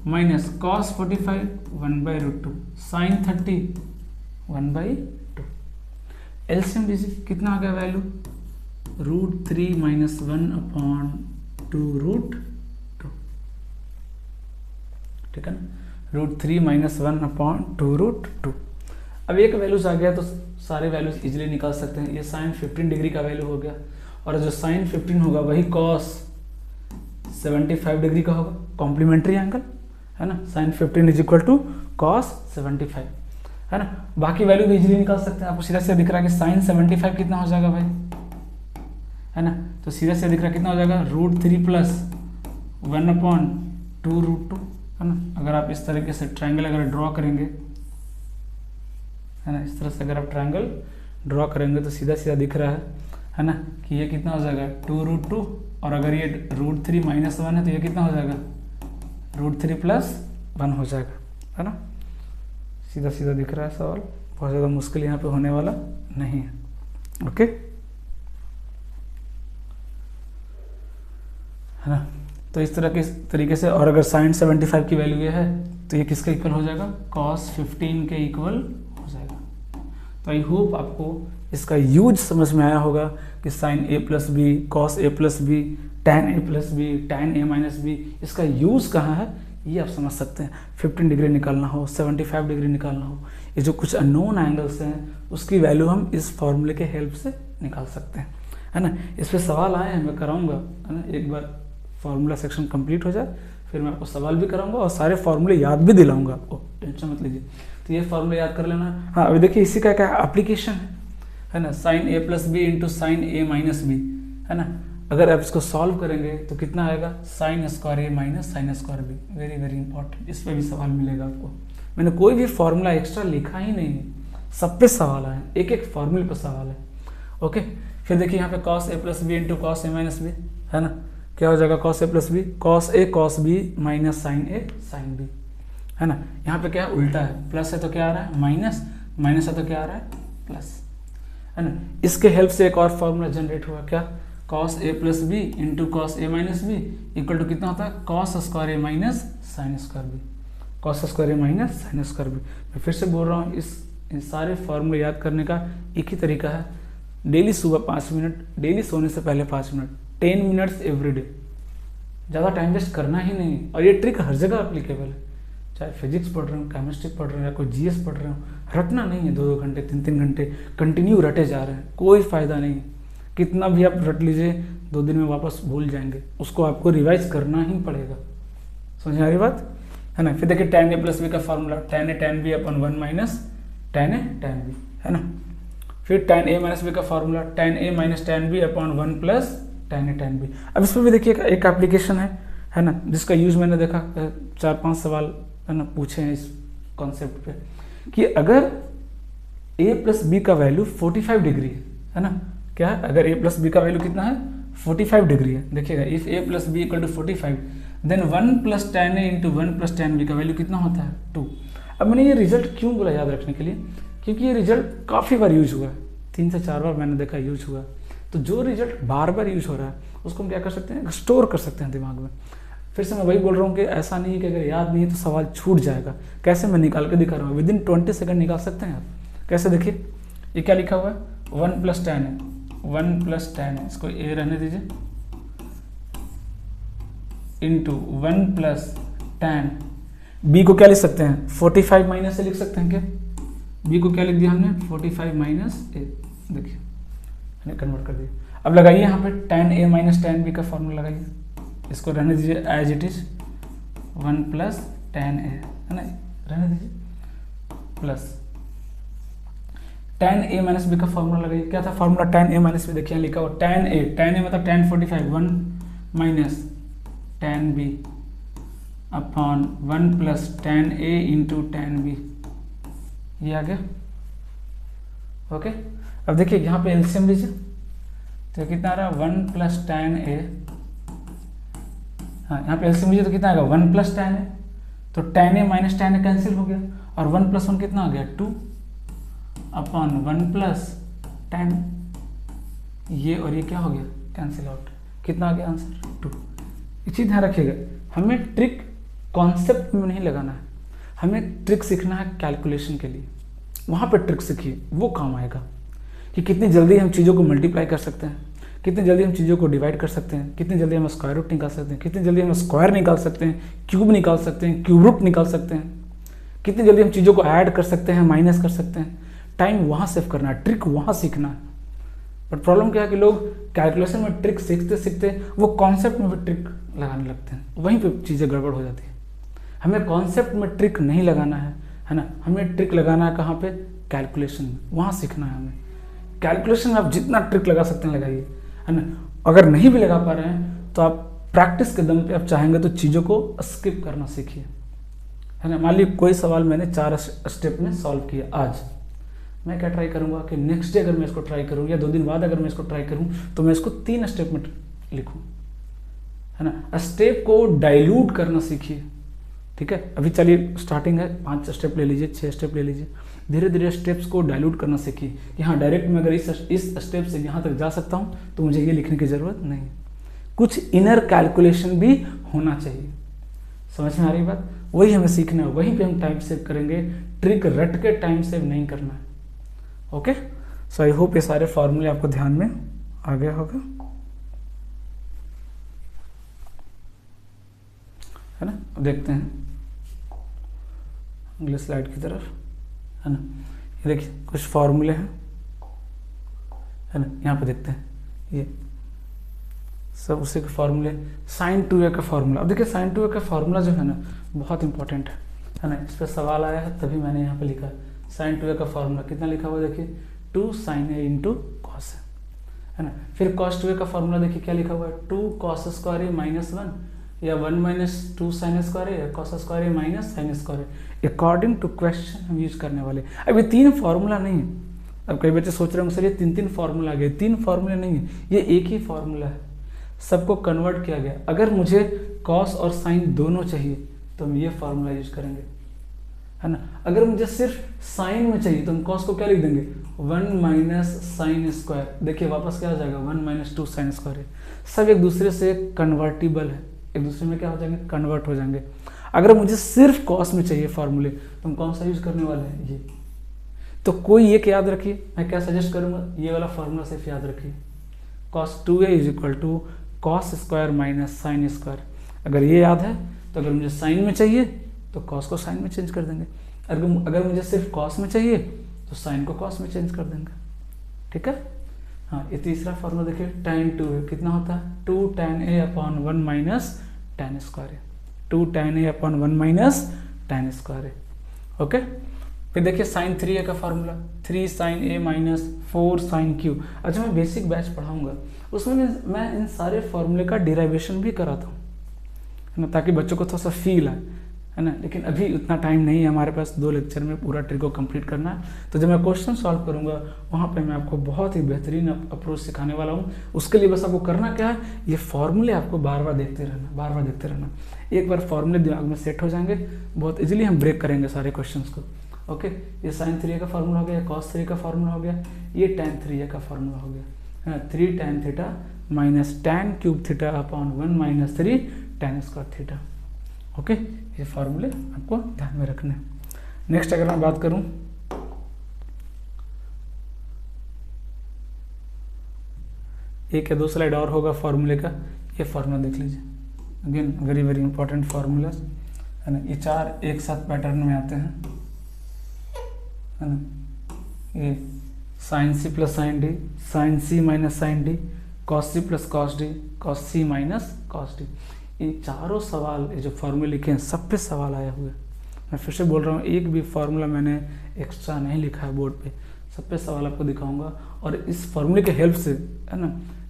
minus cos 45 1/√2, sine 30 1/2। LCM लीजिए, कितना आ गया वैल्यू, √3 माइनस 1/2√2, ठीक है ना, √3 माइनस 1/2√2। अब एक वैल्यूज आ गया तो सारे वैल्यूज इजीली निकाल सकते हैं। ये साइन 15 डिग्री का वैल्यू हो गया, और जो साइन 15 होगा वही कॉस 75 डिग्री का होगा, कॉम्प्लीमेंट्री एंगल है ना। Sine 15 is equal to cos 75 है ना। बाकी वैल्यू भी इजीली निकाल सकते हैं। आपको सीधा सीधा दिख रहा है कि साइन 75 कितना हो जाएगा भाई, है ना। तो सीधा सीधा दिख रहा है कितना हो जाएगा, √3 प्लस 1/2√2 है ना। अगर आप इस तरीके से ट्रायंगल अगर ड्रॉ करेंगे, है ना, इस तरह से अगर आप ट्रायंगल ड्रॉ करेंगे तो सीधा सीधा दिख रहा है ना, कि ये कितना हो जाएगा 2√2, और अगर ये √3 माइनस 1 है तो ये कितना हो जाएगा, √3 प्लस 1 हो जाएगा, है ना। सीधा सीधा दिख रहा है सवाल, बहुत ज़्यादा मुश्किल यहाँ पे होने वाला नहीं है। ओके, है ना। तो इस तरह के तरीके से, और अगर साइन 75 की वैल्यू ये है तो ये किसका इक्वल हो जाएगा, cos 15 के इक्वल हो जाएगा। तो आई होप आपको इसका यूज समझ में आया होगा कि sine a plus B, cos a plus B, tan a plus B, tan a minus B, इसका यूज़ कहाँ है ये आप समझ सकते हैं। 15 डिग्री निकालना हो, 75 डिग्री निकालना हो, ये जो कुछ अननोन एंगल्स हैं उसकी वैल्यू हम इस फॉर्मूले के हेल्प से निकाल सकते हैं, है ना। इस पर सवाल आए हैं, मैं कराऊंगा, है ना। एक बार फार्मूला सेक्शन कंप्लीट हो जाए फिर मैं आपको सवाल भी कराऊंगा और सारे फार्मूले याद भी दिलाऊंगा आपको, टेंशन मत लीजिए। तो ये फार्मूला याद कर लेना। हाँ, अभी देखिए इसी का क्या एप्लीकेशन है ना, sine a plus B into sine a minus B, है ना। अगर आप इसको सॉल्व करेंगे तो कितना आएगा, sine square a minus sine square B. Very very important, इस पर भी सवाल मिलेगा आपको। मैंने कोई भी फार्मूला एक्स्ट्रा लिखा ही नहीं है, सब पे सवाल आए, एक एक फार्मूले पर सवाल है। ओके, फिर देखिए यहाँ पे cos a plus B into cos a minus B, है ना। क्या हो जाएगा, cos a plus B, cos a cos B minus sine a sine B, है ना। यहाँ पे क्या है, उल्टा है, प्लस है तो क्या आ रहा है माइनस, माइनस है तो क्या आ रहा है प्लस, है ना। इसके हेल्प से एक और फॉर्मूला जनरेट हुआ, क्या, cos a plus B into cos a minus B equal to कितना होता है, cos square a minus sine square B, cos square a minus sine square B. मैं फिर से बोल रहा हूँ, इन सारे फॉर्मूले याद करने का एक ही तरीका है, डेली सुबह 5 मिनट, डेली सोने से पहले 5 मिनट, 10 मिनट्स एवरी डे। ज़्यादा टाइम वेस्ट करना ही नहीं, और ये ट्रिक हर जगह अप्लीकेबल है, चाहे फिजिक्स पढ़ रहे हो, केमिस्ट्री पढ़ रहे हो, या कोई जीएस पढ़ रहे हो। रटना नहीं है 2-2 घंटे 3-3 घंटे कंटिन्यू रटे जा रहे हैं, कोई फ़ायदा नहीं है। कितना भी आप रट लीजिए 2 दिन में वापस भूल जाएंगे, उसको आपको रिवाइज करना ही पड़ेगा। समझ आ रही बात, है ना। फिर देखिए tan a प्लस बी का formula, tan a tan b upon 1 minus tan a tan b, है ना। फिर tan a माइनस बी का formula, tan a minus tan b upon 1 plus tan a tan b। अब इसमें भी देखिए एक एप्लीकेशन है ना, जिसका यूज मैंने देखा 4-5 सवाल, है ना, पूछे हैं इस कॉन्सेप्ट पे, कि अगर a प्लस बी का वैल्यू 45 डिग्री है ना, क्या है, अगर a प्लस बी का वैल्यू कितना है 45 डिग्री है, देखिएगा, if a plus B equal to 45 then 1 plus tan a into 1 plus tan b का वैल्यू कितना होता है 2। अब मैंने ये रिजल्ट क्यों बोला याद रखने के लिए, क्योंकि ये रिजल्ट काफ़ी बार यूज हुआ है, 3 से 4 बार मैंने देखा यूज हुआ। तो जो रिजल्ट बार बार यूज हो रहा है उसको हम क्या कर सकते हैं, स्टोर कर सकते हैं दिमाग में। फिर से मैं वही बोल रहा हूँ कि ऐसा नहीं है कि अगर याद नहीं है तो सवाल छूट जाएगा। कैसे, मैं निकाल के दिखा रहा हूँ, विदिन 20 सेकंड निकाल सकते हैं आप। कैसे, देखिए ये क्या लिखा हुआ है, 1 प्लस tan है, 1 प्लस tan है, इसको a रहने दीजिए, इंटू 1 प्लस tan b को क्या लिख सकते हैं 45 माइनस से लिख सकते हैं क्या, b को क्या लिख दिया हमने 45 माइनस a, देखिए मैंने कन्वर्ट कर दिया। अब लगाइए यहाँ पे tan a minus tan b का फॉर्मूला लगाइए, इसको रहने दीजिए as it is 1 plus tan a, है ना, रहने दीजिए, plus tan a minus b का फॉर्मूला लगाइए। क्या था formula tan a minus b, देखिए लिखा हुआ tan a मतलब tan 45 1 minus tan b upon 1 plus tan A into tan B, ये आ गया। ओके, अब देखिए यहाँ पे एलसीएम लीजिए, तो कितना आ रहा है 1 प्लस tan A, हाँ यहाँ पे एलसीएम लीजिए तो कितना आएगा 1 प्लस tan A, तो tan A minus tan A cancel हो गया, और 1 प्लस 1 कितना आ गया 2 अपॉन 1 प्लस tan, ये और ये क्या हो गया कैंसिल आउट, कितना आ गया आंसर 2। एक चीज़ ध्यान रखिएगा, हमें ट्रिक कॉन्सेप्ट में नहीं लगाना है, हमें ट्रिक सीखना है कैलकुलेशन के लिए, वहाँ पर ट्रिक सीखिए, वो काम आएगा कि कितनी जल्दी हम चीज़ों को मल्टीप्लाई कर सकते हैं, कितनी जल्दी हम चीज़ों को डिवाइड कर सकते हैं, कितनी जल्दी हम स्क्वायर रूट निकाल सकते हैं, कितनी जल्दी हम स्क्वायर निकाल सकते हैं, क्यूब निकाल सकते हैं, क्यूब रूट निकाल सकते हैं, कितनी जल्दी हम चीज़ों को ऐड कर सकते हैं, माइनस कर सकते हैं। टाइम वहाँ सेव करना है, ट्रिक वहाँ सीखना है। बट प्रॉब्लम क्या है कि लोग कैलकुलेशन में ट्रिक सीखते सीखते वो कॉन्सेप्ट में भी ट्रिक लगाने लगते हैं, वहीं पे चीज़ें गड़बड़ हो जाती है। हमें कॉन्सेप्ट में ट्रिक नहीं लगाना है ना, हमें ट्रिक लगाना है कहाँ पे, कैलकुलेशन में, वहाँ सीखना है हमें। कैलकुलेशन में आप जितना ट्रिक लगा सकते हैं लगाइए, है ना। अगर नहीं भी लगा पा रहे हैं तो आप प्रैक्टिस के दम पे आप चाहेंगे तो चीज़ों को स्किप करना सीखिए, है ना। मान लीजिए कोई सवाल मैंने 4 स्टेप में सॉल्व किया, आज मैं क्या ट्राई करूंगा कि नेक्स्ट डे अगर मैं इसको ट्राई करूँ या 2 दिन बाद अगर मैं इसको ट्राई करूँ तो मैं इसको 3 स्टेप में लिखूँ, है ना। स्टेप को डाइल्यूट करना सीखिए, ठीक है। अभी चलिए स्टार्टिंग है, 5 स्टेप ले लीजिए, 6 स्टेप ले लीजिए, धीरे धीरे स्टेप्स को डाइल्यूट करना सीखिए कि हाँ डायरेक्ट मैं अगर इस स्टेप से यहाँ तक जा सकता हूँ तो मुझे ये लिखने की ज़रूरत नहीं है, कुछ इनर कैलकुलेशन भी होना चाहिए। समझ में आ रही बात, वही हमें सीखना है, वहीं पे हम टाइम सेव करेंगे, ट्रिक रट के टाइम सेव नहीं करना है। ओके, सो आई होप ये सारे फॉर्मूले आपको ध्यान में आ गया होगा, है ना। अब देखते हैं अगले स्लाइड की तरफ, है ना। ये देखिए कुछ फॉर्मूले हैं, है ना, यहाँ पे देखते हैं, ये सब उसी के फॉर्मूले। साइन 2a का फॉर्मूला, अब देखिए साइन 2a का फॉर्मूला जो है ना बहुत इंपॉर्टेंट है ना। इस पर सवाल आया है तभी मैंने यहाँ पे लिखा साइन 2a का फॉर्मूला कितना लिखा हुआ है, देखिए 2 sin a इंटू कॉस है ना। फिर कॉस 2a का फॉर्मूला देखिए क्या लिखा हुआ है, 2 cos स्क्वायर ए माइनस 1 या 1 माइनस 2 sin स्क्वायर ए या cos square A minus sine square A, according to question हम यूज करने वाले। अब ये 3 फार्मूला नहीं है, अब कई बच्चे सोच रहे होंगे सर ये 3 फार्मूला आ गए, 3 फार्मूले नहीं है, ये एक ही फार्मूला है, सबको कन्वर्ट किया गया। अगर मुझे कॉस और साइन दोनों चाहिए तो हम ये फार्मूला यूज करेंगे, है ना। अगर मुझे सिर्फ साइन में चाहिए तो हम कॉस को क्या लिख देंगे, 1 माइनस साइन स्क्वायर, देखिए वापस क्या आ जाएगा 1 माइनस 2 साइन स्क्वायर है। सब एक दूसरे से कन्वर्टिबल है, एक दूसरे में क्या हो जाएंगे, कन्वर्ट हो जाएंगे। अगर मुझे सिर्फ कॉस में चाहिए फार्मूले तो हम कौन सा यूज करने वाले हैं, ये। तो कोई एक याद रखिए, मैं क्या सजेस्ट करूंगा, ये वाला फार्मूला सिर्फ याद रखिए, cos 2a is equal to cos square minus sine square. अगर ये याद है तो अगर मुझे साइन में चाहिए तो कॉस को साइन में चेंज कर देंगे, अगर मुझे सिर्फ कॉस में चाहिए तो साइन को कॉस में चेंज कर देंगे, ठीक है। हाँ, ये तीसरा फॉर्मूला देखिए tan 2a कितना होता है, 2 tan a upon 1 minus tan square है, 2 tan a upon 1 minus tan square है। ओके, फिर देखिए साइन 3a का formula 3 sin a minus 4 sin q। अच्छा मैं बेसिक बैच पढ़ाऊंगा उसमें मैं इन सारे फार्मूले का डिराइवेशन भी कराता हूँ, है ना, ताकि बच्चों को थोड़ा सा फील आए, है ना। लेकिन अभी उतना टाइम नहीं है हमारे पास, 2 लेक्चर में पूरा ट्रिक को कंप्लीट करना है। तो जब मैं क्वेश्चन सॉल्व करूंगा वहाँ पे मैं आपको बहुत ही बेहतरीन अप्रोच सिखाने वाला हूँ। उसके लिए बस आपको करना क्या है, ये फॉर्मूले आपको बार बार देखते रहना, एक बार फॉर्मूले दिमाग में सेट हो जाएंगे, बहुत इजीली हम ब्रेक करेंगे सारे क्वेश्चन को। ओके, ये साइन 3a का फार्मूला हो गया, कॉस 3 का फार्मूला हो गया, ये tan 3a का फार्मूला हो गया, है ना, 3 tan theta minus tan cube theta upon 1 minus 3 tan square theta. Okay, ये फार्मूले आपको ध्यान में रखने हैं। नेक्स्ट अगर मैं बात करूं, एक या 2 स्लाइड और होगा फार्मूले का, ये फार्मूला देख लीजिए, again very very important formula, है ना। ये 4 एक साथ पैटर्न में आते हैं, है ना। ये साइन सी plus sine d, sine c minus sine d, cos c plus cos d, cos सी माइनस कॉस डी। इन चारों सवाल, ये जो फार्मूले लिखे हैं सब पे सवाल आया हुआ है। मैं फिर से बोल रहा हूँ, एक भी फार्मूला मैंने एक्स्ट्रा नहीं लिखा है बोर्ड पे, सब पे सवाल आपको दिखाऊंगा। और इस फार्मूले के हेल्प से, है ना,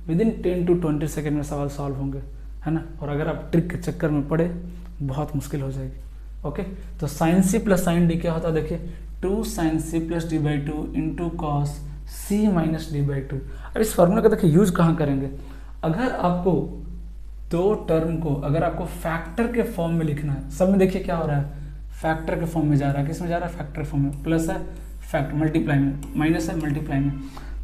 विदिन 10 to 20 सेकेंड में सवाल सॉल्व होंगे, है ना। और अगर आप ट्रिक के चक्कर में पड़े, बहुत मुश्किल हो जाएगी। ओके, तो साइन सी प्लस साइन डी क्या होता है, देखिए 2 sin c plus D by two into cos C minus D by two. अब इस फॉर्मूला का देखिए यूज कहाँ करेंगे, अगर आपको दो टर्म को अगर आपको फैक्टर के फॉर्म में लिखना है, सब में देखिए क्या हो रहा है, फैक्टर के फॉर्म में जा रहा है, किस में जा रहा है, फैक्टर फॉर्म में, प्लस है फैक्ट मल्टीप्लाई में, माइनस है मल्टीप्लाई में।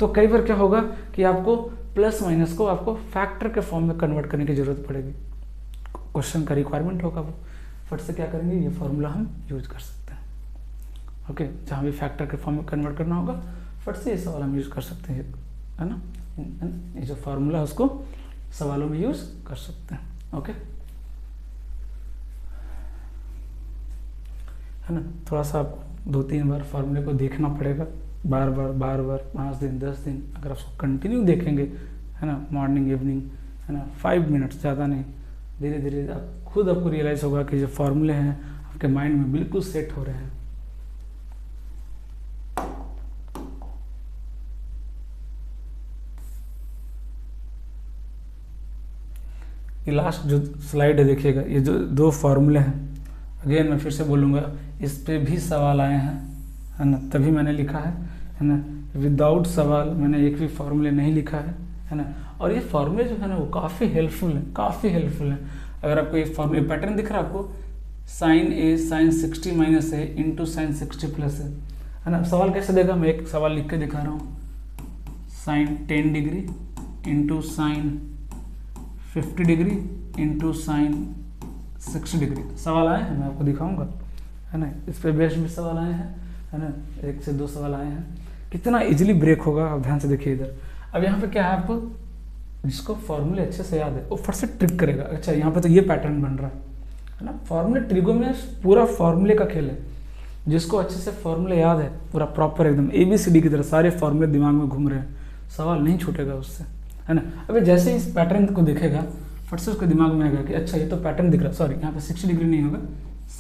तो कई बार क्या होगा कि आपको प्लस माइनस को आपको फैक्टर के फॉर्म में कन्वर्ट करने की जरूरत पड़ेगी, क्वेश्चन का रिक्वायरमेंट होगा वो, फट से क्या करेंगे, ये फॉर्मूला हम यूज कर सकते हैं। ओके, जहाँ भी फैक्टर के फॉर्म में कन्वर्ट करना होगा फट से ये सवाल हम यूज कर सकते हैं, है ना, ये जो फॉर्मूला है उसको सवालों में यूज कर सकते हैं। ओके, है ना, थोड़ा सा आपको 2-3 बार फॉर्मूले को देखना पड़ेगा, बार बार 5 दिन 10 दिन अगर आप उसको कंटिन्यू देखेंगे, है ना, मॉर्निंग इवनिंग, है ना, 5 मिनट्स ज़्यादा नहीं, धीरे धीरे आप खुद आपको रियलाइज़ होगा कि जो फॉर्मूले हैं आपके माइंड में बिल्कुल सेट हो रहे हैं। ये लास्ट जो स्लाइड है देखिएगा, ये जो 2 फॉर्मूले हैं, अगेन मैं फिर से बोलूँगा, इस पे भी सवाल आए हैं, है ना, तभी मैंने लिखा है ना, विदाउट सवाल मैंने एक भी फॉर्मूले नहीं लिखा है ना। और ये फॉर्मूले जो है ना वो काफ़ी हेल्पफुल है, काफ़ी हेल्पफुल है। अगर आपको ये फॉर्मूले पैटर्न दिख रहा है आपको, साइन ए साइन 60 माइनस ए इंटू साइन 60 प्लस है ना। सवाल कैसे देगा, मैं एक सवाल लिख के दिखा रहा हूँ, sine 10 degree into sine 50 degree into sine 60 degree सवाल आए हैं, मैं आपको दिखाऊंगा, है ना। इस पे बेस्ड भी सवाल आए हैं, है ना, 1 से 2 सवाल आए हैं। कितना इजीली ब्रेक होगा, आप ध्यान से देखिए इधर। अब यहाँ पे क्या है, आपको जिसको फॉर्मूले अच्छे से याद है वो फट से ट्रिक करेगा। अच्छा, यहाँ पे तो ये पैटर्न बन रहा है ना, फॉर्मूले ट्रिगो में पूरा फॉर्मूले का खेल है। जिसको अच्छे से फॉर्मूले याद है, पूरा प्रॉपर एकदम ABCD की तरह सारे फॉर्मूले दिमाग में घूम रहे हैं, सवाल नहीं छूटेगा उससे, है ना। अभी जैसे इस पैटर्न को देखेगा फट से उसके दिमाग में आएगा कि अच्छा ये तो पैटर्न दिख रहा है, सॉरी यहाँ पे 60 डिग्री नहीं होगा,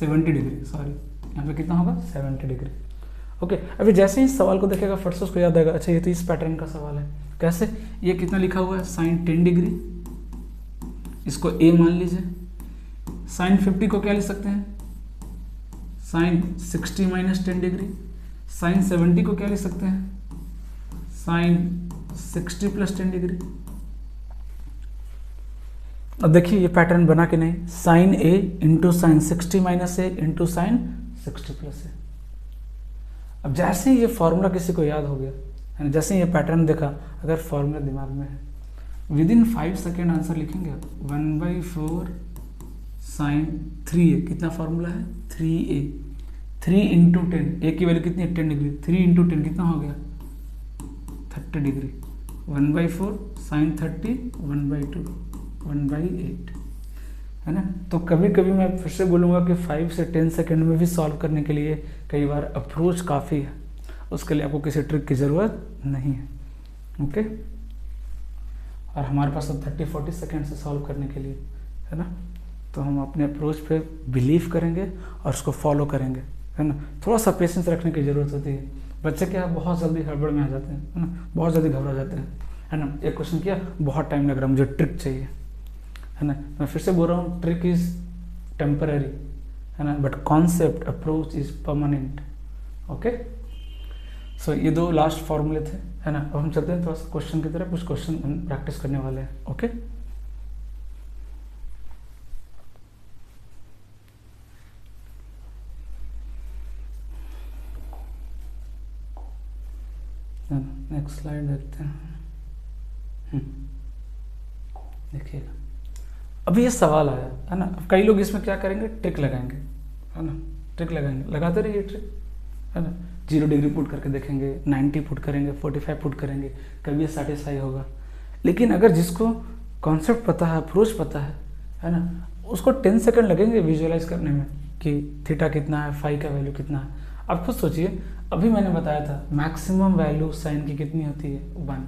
70 डिग्री, सॉरी यहाँ पे कितना होगा, 70 डिग्री। ओके, अभी जैसे ही इस सवाल को देखेगा फट से उसको याद आएगा, अच्छा ये तो इस पैटर्न का सवाल है। कैसे, ये कितना लिखा हुआ है, साइन 10 डिग्री, इसको A मान लीजिए। साइन 50 को क्या लिख सकते हैं, साइन 60 माइनस 10 डिग्री। साइन 70 को क्या लिख सकते हैं, साइन 60 प्लस 10 डिग्री। अब देखिए ये पैटर्न बना कि नहीं, sine A into sine 60 minus A into sine 60 plus A। अब जैसे ही ये फॉर्मूला किसी को याद हो गया, है ना, जैसे ही ये पैटर्न देखा, अगर फॉर्मूला दिमाग में है, विदिन 5 सेकेंड आंसर लिखेंगे आप। 1/4 साइन 3A, कितना फॉर्मूला है, 3A। 3 इंटू 10, A की वैल्यू कितनी है, 10 डिग्री, 3 इंटू 10 कितना हो गया, 30 डिग्री। 1/4 साइन 30, 1/2, 1/8, है ना। तो कभी कभी मैं फिर से बोलूँगा कि 5 से 10 सेकेंड में भी सॉल्व करने के लिए कई बार अप्रोच काफ़ी है, उसके लिए आपको किसी ट्रिक की ज़रूरत नहीं है। ओके, और हमारे पास अब 30-40 सेकेंड से सॉल्व करने के लिए, है ना। तो हम अपने अप्रोच पे बिलीव करेंगे और उसको फॉलो करेंगे, है ना। थोड़ा सा पेशेंस रखने की ज़रूरत होती है। बच्चे क्या बहुत जल्दी हड़बड़ में आ जाते हैं, है ना, बहुत जल्दी घबरा जाते हैं, है ना। एक क्वेश्चन किया, बहुत टाइम लग रहा है, मुझे ट्रिक चाहिए, है ना। मैं फिर से बोल रहा हूँ, ट्रिक इज़ टेम्पररी, है ना, but concept approach is permanent. Okay, so ये 2 लास्ट फॉर्मूले थे, है ना। अब हम चलते हैं थोड़ा सा क्वेश्चन की तरफ, कुछ क्वेश्चन हम प्रैक्टिस करने वाले हैं। ओके, नेक्स्ट स्लाइड देखते हैं। देखिएगा, अभी ये सवाल आया, है ना। अब कई लोग इसमें क्या करेंगे, ट्रिक लगाएंगे, है ना, ट्रिक लगाएंगे, लगाते रहिए ट्रिक, है ना। 0 डिग्री पुट करके देखेंगे, 90 पुट करेंगे, 45 पुट करेंगे, कभी ये सेटिस्फाई होगा। लेकिन अगर जिसको कॉन्सेप्ट पता है, अप्रोच पता है ना, उसको 10 सेकंड लगेंगे विजुअलाइज करने में कि थीटा कितना है, फाई का वैल्यू कितना है। आप खुद सोचिए, अभी मैंने बताया था मैक्सिमम वैल्यू साइन की कितनी होती है, 1।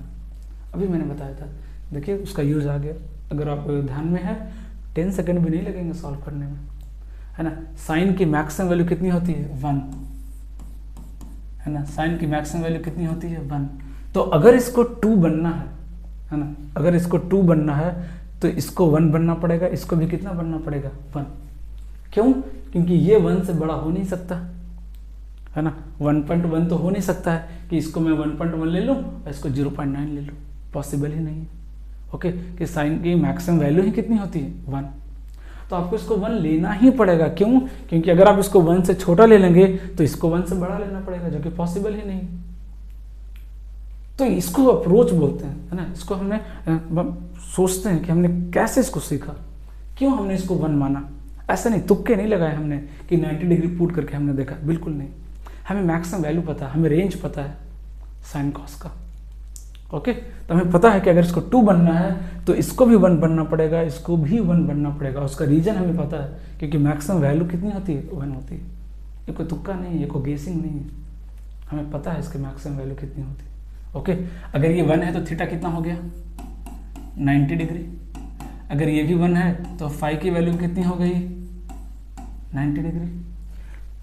अभी मैंने बताया था, देखिए उसका यूज आ गया। अगर आप ध्यान में है, 10 सेकंड भी नहीं लगेंगे सॉल्व करने में, है ना। साइन की मैक्सिमम वैल्यू कितनी होती है, 1, है ना। साइन की मैक्सिमम वैल्यू कितनी होती है, 1। तो अगर इसको 2 बनना है ना, अगर इसको 2 बनना है तो इसको 1 बनना पड़ेगा, इसको भी कितना बनना पड़ेगा, 1। क्यों? क्योंकि ये 1 से बड़ा हो नहीं सकता, है ना। 1.1 तो हो नहीं सकता है कि इसको मैं 1.1 ले लूँ और इसको 0.9 ले लूँ, पॉसिबल ही नहीं है। ओके, कि साइन की मैक्सिमम वैल्यू ही कितनी होती है? 1। तो आपको इसको 1 लेना ही पड़ेगा। क्यों? क्योंकि अगर आप इसको 1 से छोटा ले लेंगे तो इसको 1 से बड़ा लेना पड़ेगा, जो कि पॉसिबल ही नहीं। तो इसको अप्रोच बोलते हैं, है ना। इसको हमने सोचते हैं कि हमने कैसे इसको सीखा, क्यों हमने इसको 1 माना। ऐसा नहीं, तुक्के नहीं लगाए हमने कि 90 डिग्री पुट करके हमने देखा, बिल्कुल नहीं। हमें मैक्सिमम वैल्यू पता है, हमें रेंज पता है साइन कॉस का। ओके, तो हमें पता है कि अगर इसको 2 बनना है तो इसको भी 1 बनना पड़ेगा, इसको भी 1 बनना पड़ेगा। उसका रीजन हमें पता है, क्योंकि मैक्सिमम वैल्यू कितनी होती है? 1 होती है। ये कोई तुक्का नहीं है, ये कोई गेसिंग नहीं है, हमें पता है इसकी मैक्सिमम वैल्यू कितनी होती है। ओके, अगर ये 1 है तो थीटा कितना हो गया? 90 डिग्री। अगर ये भी 1 है तो फाई की वैल्यू कितनी हो गई? 90 डिग्री।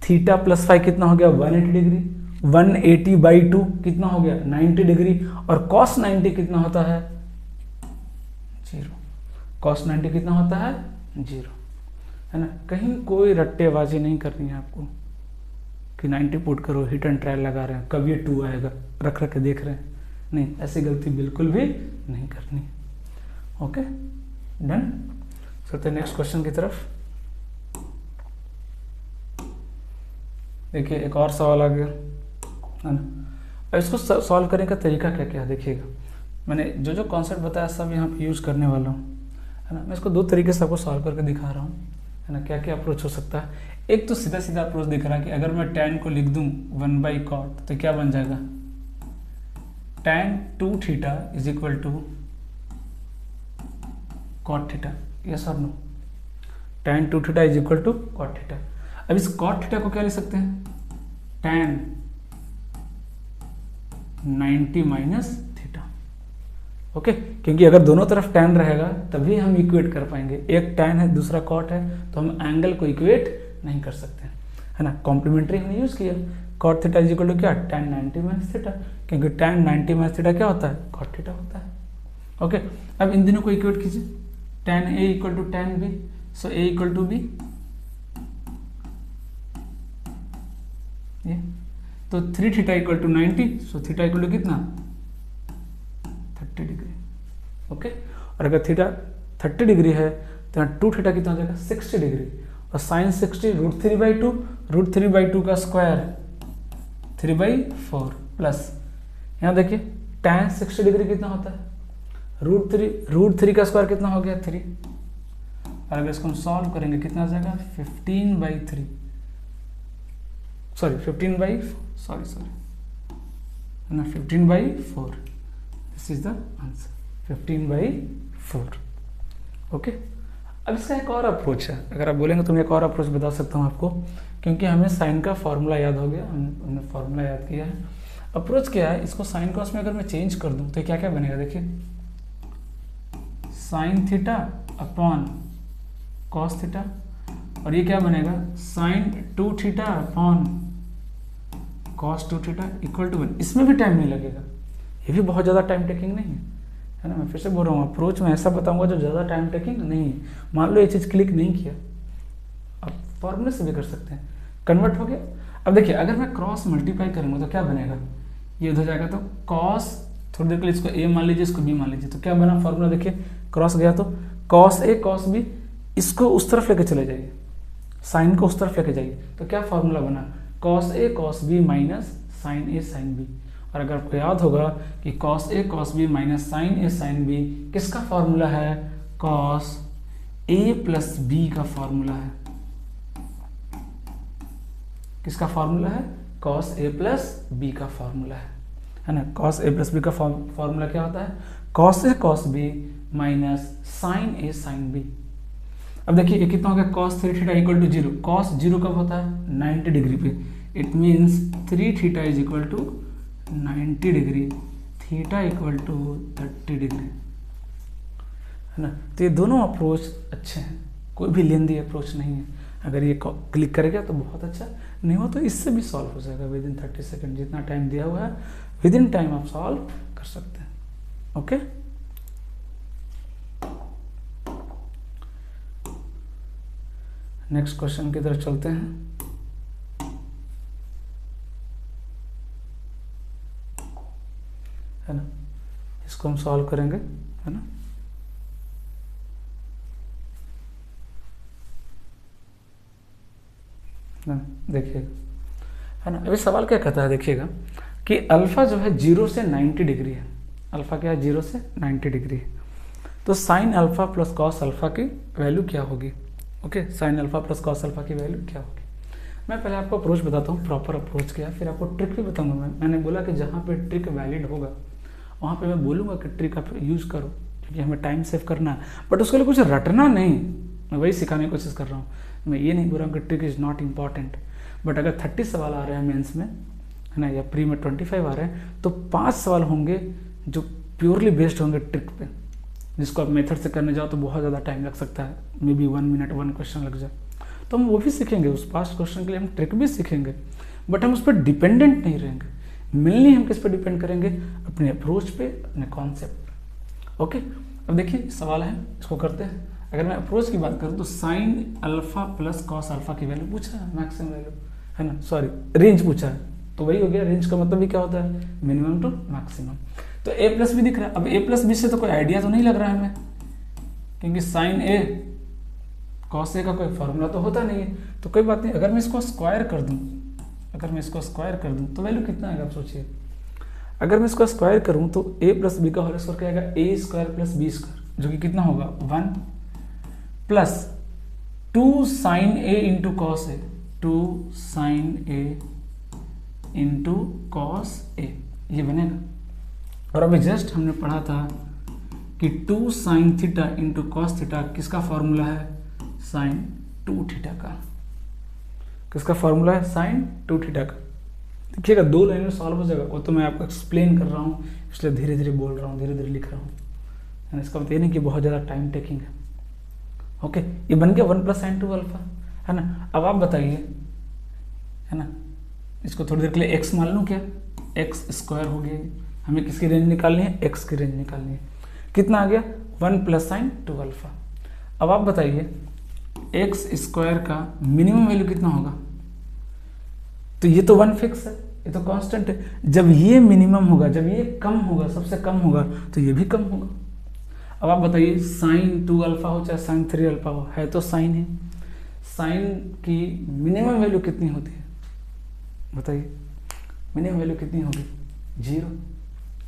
थीटा प्लस फाई कितना हो गया? 180 डिग्री। 180/2 कितना हो गया? 90 डिग्री। और cos 90 कितना होता है? 0। cos 90 कितना होता है? 0, है ना। कहीं कोई रट्टेबाजी नहीं करनी है आपको कि 90 पुट करो, हिट एंड ट्रायल लगा रहे हैं, कब ये 2 आएगा रख के देख रहे हैं, नहीं, ऐसी गलती बिल्कुल भी नहीं करनी। Okay, done. चलते नेक्स्ट क्वेश्चन की तरफ। देखिए एक और सवाल आ गया, है ना। अब इसको सॉल्व करने का तरीका क्या क्या है देखिएगा। मैंने जो जो कॉन्सेप्ट बताया सब यहाँ पे यूज़ करने वाला हूँ, है ना। मैं इसको 2 तरीके से आपको सॉल्व करके दिखा रहा हूँ, है ना। क्या क्या अप्रोच हो सकता है। एक तो सीधा सीधा अप्रोच दिख रहा है कि अगर मैं tan को लिख दूँ 1/cot तो क्या बन जाएगा? tan 2 theta is equal to cot theta. Yes और no? tan 2 theta is equal to cot theta. अब इस cot थीटा को क्या लिख सकते हैं? tan 90 minus theta. ओके, क्योंकि अगर दोनों तरफ tan रहेगा तभी हम इक्वेट कर पाएंगे। एक tan है दूसरा cot है, तो हम एंगल को इक्वेट नहीं कर सकते, है ना। कॉम्प्लीमेंट्री हमने यूज किया। cot theta is equal to क्या? tan 90 माइनस थीटा, क्योंकि tan 90 माइनस थीटा क्या होता है? cot थीटा होता है। ओके, अब इन दोनों को इक्वेट कीजिए। tan a equal to tan b, so a equal to b। ये तो 3 theta equal to 90, so theta equal to कितना? 30 डिग्री। ओके, और अगर थीटा 30 डिग्री है तो 2 थीटा कितना हो जाएगा? 60 डिग्री। और साइन 60 √3/2, √3/2 का स्क्वायर 3/4 प्लस, यहाँ देखिए tan 60 डिग्री कितना होता है? √3 का स्क्वायर कितना हो गया? 3। और अगर इसको हम सॉल्व करेंगे कितना आ जाएगा? 15/3, सॉरी 15/4 है ना, 15/4। This is the answer, 15/4। Okay, अब इसका एक और अप्रोच है। अगर आप बोलेंगे तो मैं एक और अप्रोच बता सकता हूँ आपको, क्योंकि हमें साइन का फॉर्मूला याद हो गया, हमने फॉर्मूला याद किया है। अप्रोच क्या है? इसको साइन कॉस में अगर मैं चेंज कर दूँ तो क्या क्या बनेगा? देखिए, sine theta upon cos theta, और ये क्या बनेगा? Sine 2 theta upon cos 2 theta equal to 1। इसमें भी टाइम नहीं लगेगा, ये भी बहुत ज़्यादा टाइम टेकिंग नहीं है ना। मैं फिर से बोल रहा हूँ, अप्रोच में ऐसा बताऊंगा जो ज़्यादा टाइम टेकिंग नहीं है। मान लो ये चीज़ क्लिक नहीं किया, आप फॉर्मूले से भी कर सकते हैं, कन्वर्ट हो गया। अब देखिए, अगर मैं क्रॉस मल्टीप्लाई करूँगा तो क्या बनेगा? ये हो जाएगा, तो कॉस, थोड़ी देर के लिए इसको a मान लीजिए, इसको b मान लीजिए, तो क्या बना फॉर्मूला? देखिए क्रॉस गया तो cos a cos b, इसको उस तरफ लेके चले जाइए, साइन को उस तरफ लेके जाइए, तो क्या फॉर्मूला बना? cos a cos b minus sine a sine b। और अगर आपको याद होगा कि cos a cos b minus sine a sine b किसका फॉर्मूला है? cos a प्लस b का फॉर्मूला है। किसका फॉर्मूला है? cos a प्लस b का फॉर्मूला है ना। cos a प्लस b का फॉर्मूला क्या होता है? cos a cos b minus sine a sine b। अब देखिए ये कितना हो गया? cos 3 theta equal to 0। cos 0 कब होता है? 90 डिग्री पे। It means 3 theta is equal to 90 degree, theta equal to 30 degree, है ना। तो ये दोनों अप्रोच अच्छे हैं, कोई भी लेंदी अप्रोच नहीं है। अगर ये क्लिक करेगा तो बहुत अच्छा, नहीं हो तो इससे भी सॉल्व हो जाएगा विद इन 30 सेकेंड। जितना टाइम दिया हुआ है विद इन टाइम आप सॉल्व कर सकते हैं। ओके, नेक्स्ट क्वेश्चन की तरफ चलते हैं। है ना, इसको हम सॉल्व करेंगे, है ना। देखिएगा, है ना, अभी सवाल क्या कहता है, देखिएगा कि अल्फा जो है 0 से 90 डिग्री है। अल्फा क्या है, 0 से 90 डिग्री है। तो sine alpha plus cos alpha की वैल्यू क्या होगी? Okay, sine alpha plus cos alpha की वैल्यू क्या होगी? मैं पहले आपको अप्रोच बताता हूँ, प्रॉपर अप्रोच क्या है, फिर आपको ट्रिक भी बताऊंगा। मैंने बोला कि जहाँ पे ट्रिक वैलिड होगा वहाँ पे मैं बोलूँगा कि ट्रिक आप यूज़ करो, क्योंकि हमें टाइम सेव करना है, बट उसके लिए कुछ रटना नहीं। मैं वही सिखाने की कोशिश कर रहा हूँ। मैं ये नहीं बोल रहा हूँ कि trick is not important, but अगर 30 सवाल आ रहे हैं मेंस में, है ना, या प्री में 25 आ रहे हैं, तो 5 सवाल होंगे जो प्योरली बेस्ड होंगे ट्रिक पे, जिसको आप मेथड से करने जाओ तो बहुत ज़्यादा टाइम लग सकता है, मे बी 1 मिनट 1 क्वेश्चन लग जाए। तो हम वो भी सीखेंगे, उस 5 क्वेश्चन के लिए हम ट्रिक भी सीखेंगे, बट हम उस पर डिपेंडेंट नहीं रहेंगे। मेनली हम किस पे डिपेंड करेंगे? अपने अप्रोच पे, अपने कॉन्सेप्ट पे। ओके, अब देखिए सवाल है, इसको करते हैं। अगर मैं अप्रोच की बात करूँ तो sine alpha plus cos alpha की वैल्यू पूछा है, मैक्सिमम वैल्यू, है ना, सॉरी रेंज पूछा है, तो वही हो गया। रेंज का मतलब भी क्या होता है? Minimum to maximum. तो ए प्लस बी दिख रहा है। अब ए प्लस बी से तो कोई आइडिया तो नहीं लग रहा है हमें, क्योंकि साइन ए कॉस ए का कोई फॉर्मूला तो होता नहीं है। तो कोई बात नहीं, अगर मैं इसको स्क्वायर कर दूं, तो वैल्यू कितना आएगा आप सोचिए। अगर मैं इसको स्क्वायर करूं तो a प्लस बी का होल स्क्वायर क्या आएगा? ए स्क्वायर प्लस बी स्क्वायर, जो कि कितना होगा? 1 plus 2 sign a into cos A, 2 sign a into cos A, ये बनेगा। और अभी जस्ट हमने पढ़ा था कि 2 sine theta into cos theta किसका फॉर्मूला है? साइन 2 थीटा का। किसका फॉर्मूला है? साइन 2 थीटा का। देखिएगा 2 लाइन में सॉल्व हो जाएगा। वो तो मैं आपको एक्सप्लेन कर रहा हूँ, इसलिए धीरे धीरे बोल रहा हूँ, धीरे धीरे लिख रहा हूँ। इसका मतलब ये नहीं कि बहुत ज़्यादा टाइम टेकिंग है। ओके, ये बन गया 1 प्लस साइन 2 अल्फा, है ना। अब आप बताइए, है ना, इसको थोड़ी देर के लिए x मान लूँ क्या? एक्स स्क्वायर हो गया। हमें किसकी रेंज निकालनी है? x की रेंज निकालनी है। कितना आ गया? 1 प्लस साइन 2 अल्फा। अब आप बताइए एक्स स्क्वायर का मिनिमम वैल्यू कितना होगा? तो ये तो 1 फिक्स है, ये तो कांस्टेंट है। जब ये मिनिमम होगा, जब ये कम होगा, सबसे कम होगा, तो ये भी कम होगा। अब आप बताइए साइन 2 अल्फा हो चाहे साइन 3 अल्फा हो, है तो साइन है। साइन की मिनिमम वैल्यू कितनी होती है बताइए? मिनिमम वैल्यू कितनी होगी? 0,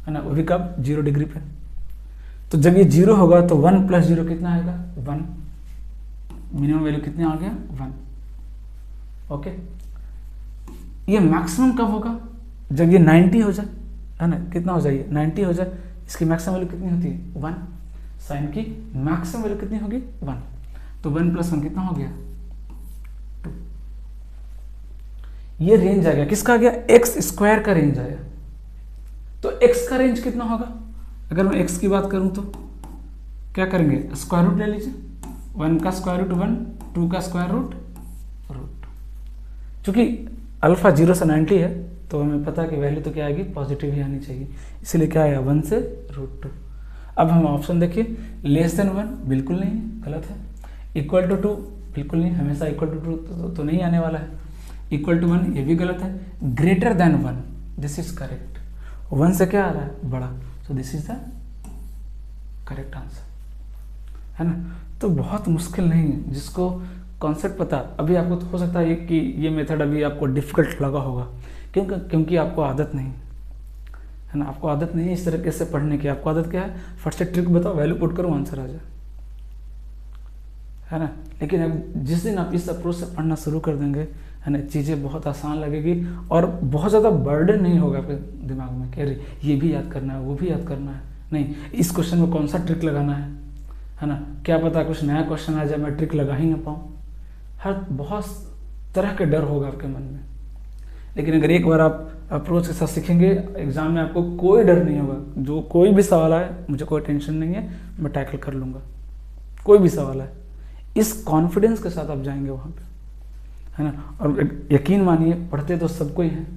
है ना, वो भी कब? 0 डिग्री पे। तो जब ये 0 होगा तो 1 प्लस 0 कितना आएगा? 1। मिनिमम वैल्यू कितनी आ गया? 1। ओके, ये मैक्सिमम कब होगा? जब ये 90 हो जाए, है ना, कितना हो जाए? 90 हो जाए। इसकी मैक्सिमम वैल्यू कितनी होती है? 1। साइन की मैक्सिमम वैल्यू कितनी होगी? 1। तो 1 प्लस 1 कितना हो गया? 2। ये रेंज आ गया, किसका आ गया? एक्स स्क्वायर का रेंज आया। तो एक्स का रेंज कितना होगा? अगर मैं एक्स की बात करूं तो क्या करेंगे? स्क्वायर रूट ले लीजिए। 1 का स्क्वायर रूट 1, 2 का स्क्वायर रूट रूट। चूंकि अल्फा 0 से 90 है तो हमें पता है कि वैल्यू तो क्या आएगी? पॉजिटिव ही आनी चाहिए, इसलिए क्या आया? 1 से रूट 2। अब हम ऑप्शन देखिए, लेस देन 1 बिल्कुल नहीं है, गलत है। इक्वल टू 2 बिल्कुल नहीं, हमेशा इक्वल टू 2 तो नहीं आने वाला है। इक्वल टू 1 ये भी गलत है। Greater than 1 this is correct. 1 से क्या आ रहा है? बड़ा, सो this is the correct answer, है ना। तो बहुत मुश्किल नहीं है, जिसको कॉन्सेप्ट पता, अभी आपको तो हो सकता है कि ये मेथड अभी आपको डिफिकल्ट लगा होगा, क्योंकि आपको आदत नहीं है ना, आपको आदत नहीं है इस तरीके से पढ़ने की। आपको आदत क्या है? फट से ट्रिक बताओ, वैल्यू पुट करो, आंसर आ जाए, है ना। लेकिन अब जिस दिन आप इस अप्रोच से पढ़ना शुरू कर देंगे, है ना, चीज़ें बहुत आसान लगेगी और बहुत ज़्यादा बर्डन नहीं होगा आपके दिमाग में कि अरे ये भी याद करना है, वो भी याद करना है। नहीं, इस क्वेश्चन में कौन सा ट्रिक लगाना है ना, क्या पता कुछ नया क्वेश्चन आ जाए मैं ट्रिक लगा ही ना पाऊँ। हर बहुत तरह के डर होगा आपके मन में। लेकिन अगर एक बार आप अप्रोच के साथ सीखेंगे, एग्जाम में आपको कोई डर नहीं होगा। जो कोई भी सवाल आए, मुझे कोई टेंशन नहीं है, मैं टैकल कर लूँगा, कोई भी सवाल आए। इस कॉन्फिडेंस के साथ आप जाएंगे वहाँ पे, है ना। और यकीन मानिए, पढ़ते तो सबको ही हैं,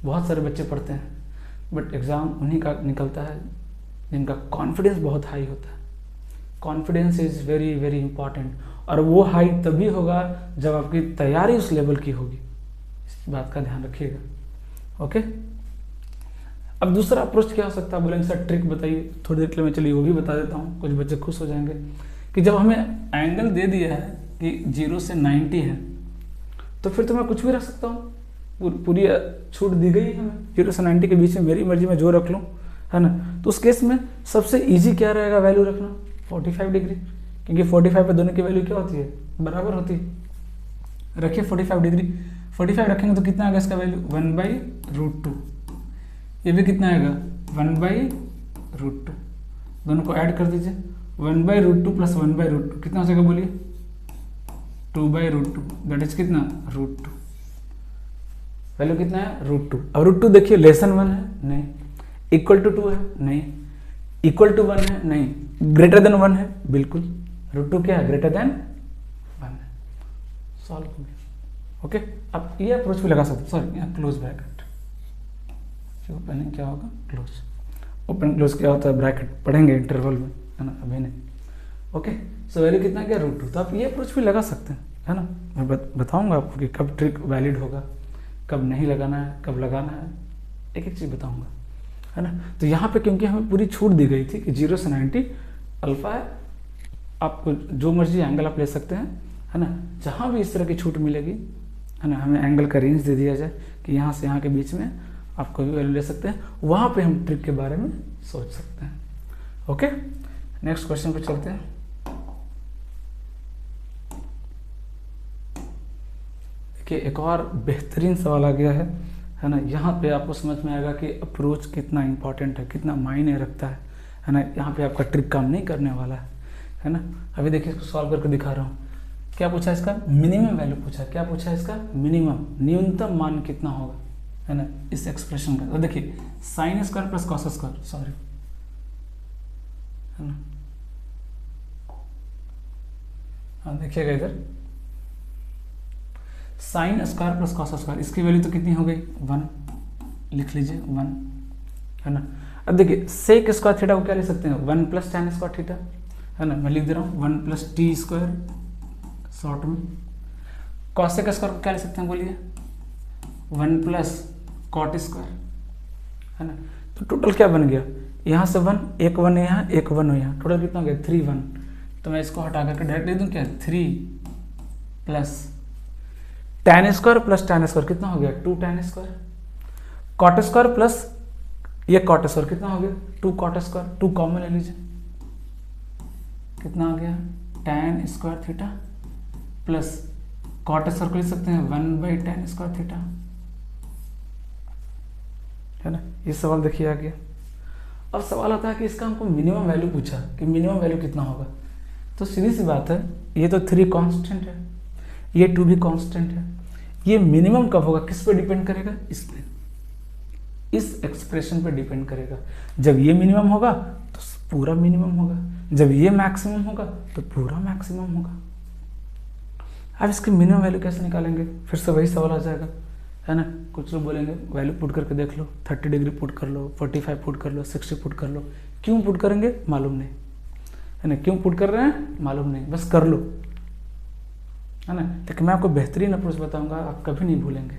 बहुत सारे बच्चे पढ़ते हैं, बट एग्ज़ाम उन्हीं का निकलता है जिनका कॉन्फिडेंस बहुत हाई होता है। Confidence is very very important, और वो हाई तभी होगा जब आपकी तैयारी उस लेवल की होगी, इस बात का ध्यान रखिएगा। ओके, अब दूसरा अप्रोच क्या हो सकता है, बोलेंगे सर ट्रिक बताइए, थोड़ी देर के लिए मैं चलिए वो भी बता देता हूँ, कुछ बच्चे खुश हो जाएंगे कि जब हमें एंगल दे दिया है कि 0 से 90 है, तो फिर तो मैं कुछ भी रख सकता हूँ, पूरी छूट दी गई है हमें, 0 से 90 के बीच में मेरी मर्जी में जो रख लूँ, है ना। तो उस केस में सबसे ईजी क्या रहेगा वैल्यू रखना, 45 डिग्री, क्योंकि 45 पे दोनों की वैल्यू क्या होती है, बराबर होती है। रखिए 45 डिग्री, 45 रखेंगे तो कितना आएगा इसका वैल्यू, 1/√2, ये भी कितना आएगा 1/√2, दोनों को ऐड कर दीजिए, 1/√2 प्लस 1/√2 कितना हो जाएगा बोलिए, 2/√2, दैट इज कितना √2, वैल्यू कितना है √2। अब √2 देखिए लेसन 1 है नहीं, इक्वल टू 2 है नहीं, इक्वल टू 1 है नहीं, ग्रेटर देन 1 है बिल्कुल, √2 क्या है ग्रेटर देन 1 है, सॉल्व हो गया। ओके, आप ये अप्रोच भी लगा सकते हैं, सॉरी यहाँ क्लोज ब्रैकेट, ओपनिंग क्या होगा क्लोज, ओपन क्लोज क्या होता है ब्रैकेट पढ़ेंगे इंटरवल में, है ना, अभी नहीं। ओके, सो वैल्यू कितना क्या √2, तो आप ये अप्रोच भी लगा सकते हैं, है ना। मैं बताऊंगा आपको कि कब ट्रिक वैलिड होगा, कब नहीं लगाना है, कब लगाना है, एक एक चीज़ बताऊंगा, है ना। तो यहाँ पे क्योंकि हमें पूरी छूट दी गई थी कि 0 से 90 अल्फा है, आपको जो मर्जी एंगल आप ले सकते हैं, है ना। जहाँ भी इस तरह की छूट मिलेगी, है ना, हमें एंगल का रेंज दे दिया जाए कि यहाँ से यहाँ के बीच में आप कोई भी वैल्यू ले सकते हैं, वहाँ पे हम ट्रिक के बारे में सोच सकते हैं। ओके, नेक्स्ट क्वेश्चन पे चलते हैं। देखिए एक और बेहतरीन सवाल आ गया है ना। यहाँ पे आपको समझ में आएगा कि अप्रोच कितना इंपॉर्टेंट है, कितना मायने रखता है ना। यहाँ पे आपका ट्रिक काम नहीं करने वाला है ना। अभी देखिए इसको सॉल्व करके दिखा रहा हूँ। क्या पूछा इसका, मिनिमम वैल्यू पूछा। क्या पूछा इसका, मिनिमम, न्यूनतम मान कितना होगा, है ना, इस एक्सप्रेशन का। तो देखिए sign square plus cos square, sorry, है ना। हाँ देखिएगा इधर, sign square plus cos square, इसकी वैल्यू तो कितनी हो गई 1, लिख लीजिए 1, है ना। अब देखिए सेक स्क्वायर थीटा को क्या लिख सकते हैं, 1 प्लस tan स्क्वायर थीटा, है ना। मैं लिख दे रहा हूँ 1 प्लस टी स्क्वायर शॉर्ट में। कॉसेक स्क्वायर को क्या लिख सकते हैं बोलिए, 1 प्लस कॉट स्क्वायर, है ना। तो टोटल क्या बन गया, यहाँ से 1, एक 1 यहाँ, एक 1 यहाँ, टोटल कितना हो गया 3 1। तो मैं इसको हटा करके डायरेक्ट लिख दूँ क्या, 3 plus tan square plus tan square कितना हो गया 2 tan square, cot square plus ये कॉट स्क्वायर कितना हो गया 2 कॉट स्क्वायर, 2 कॉमन ले लीजिए, कितना आ गया tan square theta plus cot square को लिख सकते हैं 1/tan स्क्वायर थीटा, है ना। ये सवाल देखिए आ गया। अब सवाल आता है कि इसका हमको मिनिमम वैल्यू पूछा कि मिनिमम वैल्यू कितना होगा। तो सीधी सी बात है, ये तो 3 कांस्टेंट है, ये 2 भी कांस्टेंट है। ये मिनिमम कब होगा, किस पे डिपेंड करेगा, इस पे, इस एक्सप्रेशन पे डिपेंड करेगा। जब ये मिनिमम होगा तो पूरा मिनिमम होगा, जब ये मैक्सिमम होगा तो पूरा मैक्सिमम होगा। अब इसकी मिनिमम वैल्यू कैसे निकालेंगे, फिर से वही सवाल आ जाएगा, है ना। कुछ लोग बोलेंगे वैल्यू पुट करके देख लो, 30 डिग्री पुट कर लो, 45 पुट कर लो, 60 पुट कर लो। क्यों पुट करेंगे मालूम नहीं, है ना। क्यों पुट कर रहे हैं मालूम नहीं, बस कर लो, है ना। लेकिन मैं आपको बेहतरीन अप्रोच बताऊंगा, आप कभी नहीं भूलेंगे,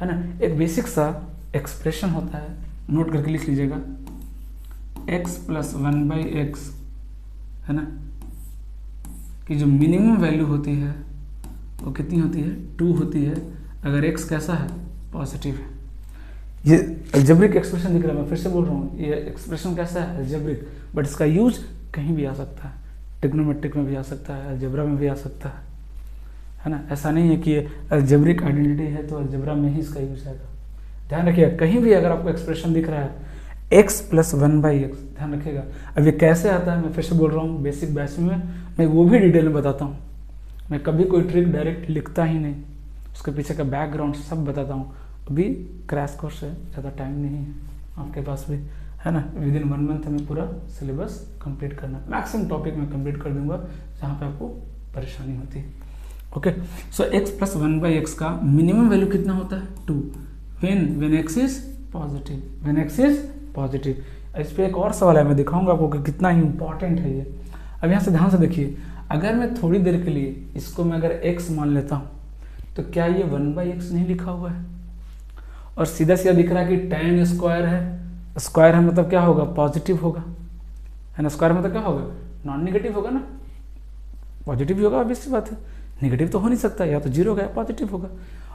है ना। एक बेसिक सा एक्सप्रेशन होता है, नोट करके लिख लीजिएगा, x प्लस 1/x, है ना, कि जो मिनिमम वैल्यू होती है वो कितनी होती है 2 होती है, अगर x कैसा है पॉजिटिव है। ये अलजेब्रिक एक्सप्रेशन दिख रहा है, मैं फिर से बोल रहा हूँ, ये एक्सप्रेशन कैसा है अलजेब्रिक, बट इसका यूज कहीं भी आ सकता है, ट्रिग्नोमेट्रिक में भी आ सकता है, अलजेब्रा में भी आ सकता है ना। ऐसा नहीं है कि ये अलजेब्रिक आइडेंटिटी है तो अलजेब्रा में ही इसका यूज आएगा। ध्यान रखिएगा, कहीं भी अगर आपको एक्सप्रेशन दिख रहा है x प्लस 1/x, ध्यान रखिएगा। अब ये कैसे आता है मैं फिर से बोल रहा हूँ, बेसिक बैच में मैं वो भी डिटेल में बताता हूँ। मैं कभी कोई ट्रिक डायरेक्ट लिखता ही नहीं, उसके पीछे का बैकग्राउंड सब बताता हूँ। अभी क्रैश कोर्स है, ज़्यादा टाइम नहीं है आपके पास भी, है ना। विदिन 1 मंथ हमें पूरा सिलेबस कंप्लीट करना, मैक्सिमम टॉपिक में कंप्लीट कर दूंगा जहाँ पे आपको परेशानी होती है। ओके, सो x प्लस 1/x का मिनिमम वैल्यू कितना होता है 2, when x is positive, when x is positive. इस पर एक और सवाल है, मैं दिखाऊंगा आपको कि कितना इंपॉर्टेंट है ये। अब यहाँ से ध्यान से देखिए, अगर मैं थोड़ी देर के लिए इसको मैं अगर x मान लेता हूँ तो क्या ये 1/x नहीं लिखा हुआ है? और सीधा सीधा दिख रहा है कि tan स्क्वायर है, स्क्वायर है मतलब क्या होगा, पॉजिटिव होगा, है ना। स्क्वायर मतलब क्या होगा, नॉन नेगेटिव होगा ना, पॉजिटिव होगा, ऑब्वियस सी बात है, नेगेटिव तो हो नहीं सकता, या तो जीरो होगा या पॉजिटिव होगा।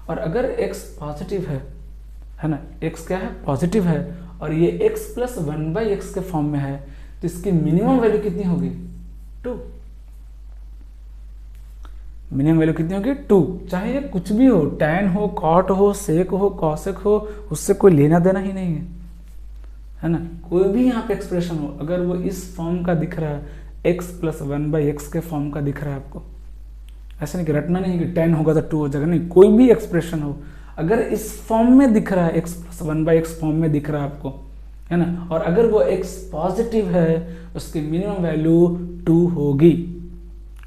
और अगर x पॉजिटिव है ना, x क्या है, पॉजिटिव है, और ये x प्लस 1/x के फॉर्म में है, तो इसकी मिनिमम वैल्यू कितनी होगी, 2। मिनिमम वैल्यू कितनी होगी, 2। चाहे ये कुछ भी हो, tan हो, cot हो, sec हो, cosec हो, उससे कोई लेना देना ही नहीं है ना। कोई भी यहाँ पे एक्सप्रेशन हो, अगर वो इस फॉर्म का दिख रहा है, x प्लस 1/x के फॉर्म का दिख रहा है आपको, ऐसा नहीं कि रटना नहीं कि 10 होगा तो 2 हो जाएगा, नहीं, कोई भी एक्सप्रेशन हो अगर इस फॉर्म में दिख रहा है, x प्लस 1/x फॉर्म में दिख रहा है आपको, है ना, और अगर वो x पॉजिटिव है, उसकी मिनिमम वैल्यू 2 होगी।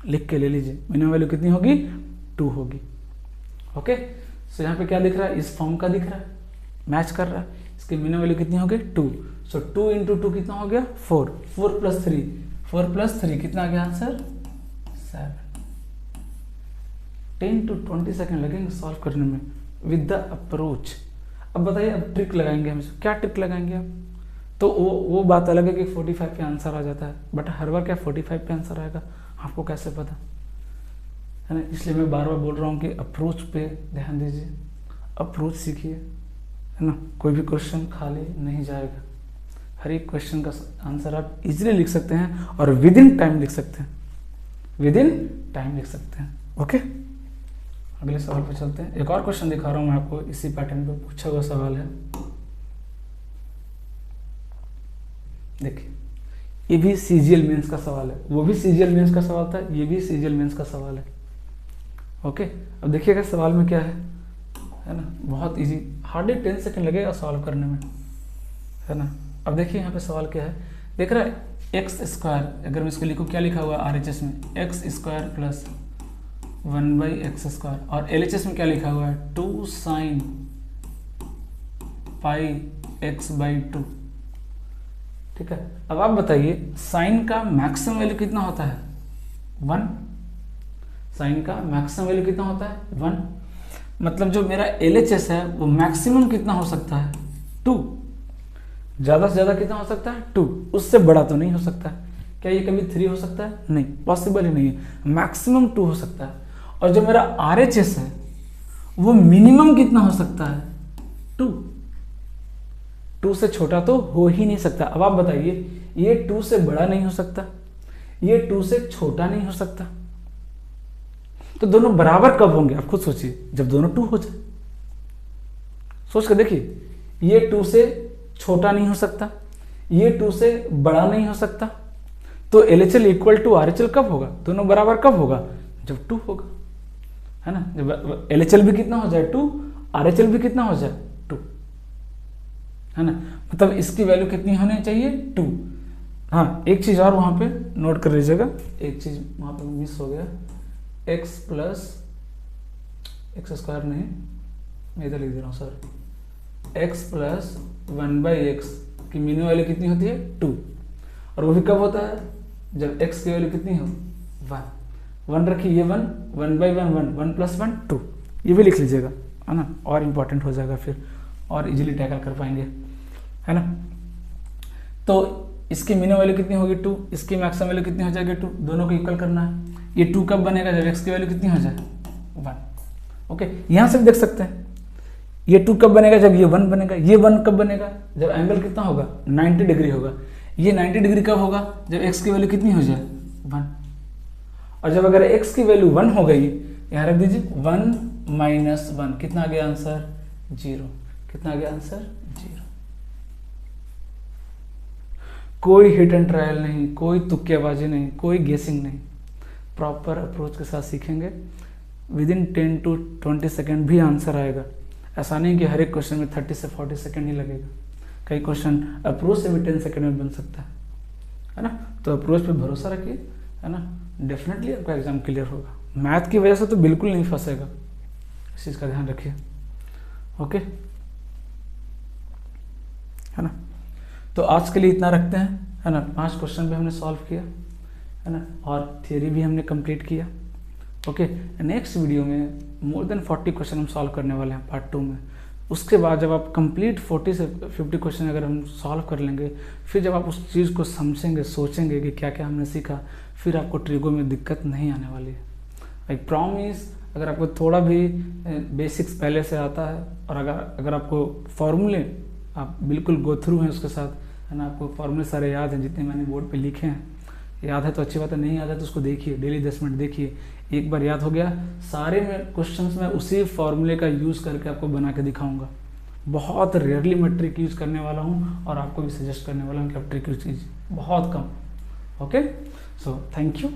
लिख के ले लीजिए, मिनिमम वैल्यू कितनी होगी, 2 होगी। ओके, सो यहाँ पे क्या दिख रहा है, इस फॉर्म का दिख रहा है, मैच कर रहा है, इसकी मिनिमम वैल्यू कितनी होगी, 2। सो 2 इंटू 2 कितना हो गया, 4, 4 प्लस 3 कितना आ गया आंसर, 7। 10 to 20 सेकेंड लगेंगे सॉल्व करने में विद द अप्रोच। अब बताइए, अब ट्रिक लगाएंगे हम, क्या ट्रिक लगाएंगे हम, तो वो बात अलग है कि 45 पे आंसर आ जाता है, बट हर बार क्या 45 पे आंसर आएगा, आपको कैसे पता, है ना। इसलिए मैं बार बार बोल रहा हूँ कि अप्रोच पे ध्यान दीजिए, अप्रोच सीखिए, है ना। कोई भी क्वेश्चन खाली नहीं जाएगा, हर एक क्वेश्चन का आंसर आप इजीली लिख सकते हैं और विद इन टाइम लिख सकते हैं, विद इन टाइम लिख सकते हैं। ओके, अगले सवाल पे चलते हैं। एक और क्वेश्चन दिखा रहा हूँ मैं आपको, इसी पैटर्न पे पूछा हुआ सवाल है। देखिए, ये भी सीजीएल मेंस का सवाल है, वो भी सीजीएल मेंस का सवाल था, ये भी सीजीएल मेंस का सवाल है। ओके, अब देखिएगा सवाल में क्या है ना, बहुत इजी, हार्डली 10 सेकेंड लगेगा सॉल्व करने में, है ना। अब देखिए यहाँ पे सवाल क्या है, देख रहा है एक्स स्क्वायर, अगर मैं इसको लिखूँ क्या लिखा हुआ है RHS में, x square plus 1/x square, और LHS में क्या लिखा हुआ है, 2 sin पाई x/2। ठीक है, अब आप बताइए साइन का मैक्सिमम वैल्यू कितना होता है, 1। साइन का मैक्सिमम वैल्यू कितना होता है, 1। मतलब जो मेरा LHS है वो मैक्सिमम कितना हो सकता है, 2। ज़्यादा से ज़्यादा कितना हो सकता है, 2, उससे बड़ा तो नहीं हो सकता है। क्या ये कभी 3 हो सकता है, नहीं, पॉसिबल ही नहीं है, मैक्सिमम 2 हो सकता है। और जो मेरा RHS है वो मिनिमम कितना हो सकता है, 2। 2 से छोटा तो हो ही नहीं सकता। अब आप बताइए, ये 2 से बड़ा नहीं हो सकता, ये 2 से छोटा नहीं हो सकता, तो दोनों बराबर कब होंगे, आप खुद सोचिए, जब दोनों 2 हो जाए। सोच कर देखिए, ये 2 से छोटा नहीं हो सकता, ये 2 से बड़ा नहीं हो सकता, तो LHL इक्वल टू RHL कब होगा, दोनों बराबर कब होगा, जब 2 होगा, है ना। जब LHL भी कितना हो जाए, 2, RHL भी कितना हो जाए, 2, है ना। मतलब इसकी वैल्यू कितनी होनी चाहिए, 2। हाँ, एक चीज़ और वहाँ पे नोट कर लीजिएगा, एक चीज़ वहाँ पे मिस हो गया, x प्लस एक्स स्क्वायर नहीं, मैं इधर लिख दे रहा हूँ सर, x प्लस 1/x की मिनिमम वैल्यू कितनी होती है, 2, और वो भी कब होता है, जब x की वैल्यू कितनी हो, 1 रखिए, ये 1/1 1 प्लस 1 2, ये भी लिख लीजिएगा, है ना, और इम्पोर्टेंट हो जाएगा, फिर और इजीली टैकल कर पाएंगे, है ना। तो इसकी मिनिमम वैल्यू कितनी होगी, 2, इसकी मैक्सिमम वैल्यू कितनी हो जाएगी, 2, दोनों को इक्वल करना है। ये 2 कब बनेगा, जब x की वैल्यू कितनी हो जाए, 1। ओके, यहाँ से भी देख सकते हैं, ये 2 कब बनेगा, जब ये 1 बनेगा। ये 1 कब बनेगा, जब एंगल कितना होगा, 90 डिग्री होगा। ये 90 डिग्री कब होगा, जब x की वैल्यू कितनी हो जाए, 1। और जब अगर x की वैल्यू 1 हो गई, यहाँ रख दीजिए, 1 माइनस 1 कितना आ गया आंसर, 0। कितना आ गया आंसर, 0। कोई हिट एंड ट्रायल नहीं, कोई तुक्केबाजी नहीं, कोई गेसिंग नहीं, प्रॉपर अप्रोच के साथ सीखेंगे, विद इन 10 to 20 सेकेंड भी आंसर आएगा। ऐसा नहीं कि हर एक क्वेश्चन में 30 से 40 सेकेंड ही लगेगा, कई क्वेश्चन अप्रोच से भी 10 सेकेंड में बन सकता है ना। तो अप्रोच पे भरोसा रखिए, है ना, डेफिनेटली आपका एग्जाम क्लियर होगा। मैथ की वजह से तो बिल्कुल नहीं फंसेगा, इस चीज़ का ध्यान रखिए। ओके, है ना। तो आज के लिए इतना रखते हैं, है ना। 5 क्वेश्चन भी हमने सॉल्व किया, है ना, और थियरी भी हमने कंप्लीट किया। ओके, नेक्स्ट वीडियो में मोर देन 40 क्वेश्चन हम सॉल्व करने वाले हैं पार्ट 2 में। उसके बाद जब आप कंप्लीट 40 से 50 क्वेश्चन अगर हम सॉल्व कर लेंगे, फिर जब आप उस चीज़ को समझेंगे, सोचेंगे कि क्या क्या हमने सीखा, फिर आपको ट्रिगो में दिक्कत नहीं आने वाली है। आई प्रॉमिस, अगर आपको थोड़ा भी बेसिक्स पहले से आता है और अगर आपको फॉर्मूले आप बिल्कुल गो थ्रू हैं उसके साथ, है ना, आपको फॉर्मूले सारे याद हैं जितने मैंने बोर्ड पे लिखे हैं, याद है तो अच्छी बात है, नहीं याद है तो उसको देखिए, डेली 10 मिनट देखिए, एक बार याद हो गया सारे में क्वेश्चंस में उसी फॉर्मूले का यूज़ करके आपको बना के दिखाऊंगा। बहुत रेयरली मैं ट्रिक यूज़ करने वाला हूँ और आपको भी सजेस्ट करने वाला हूँ कि आप ट्रिक यूज़ कीजिए, बहुत कम। Okay, so thank you.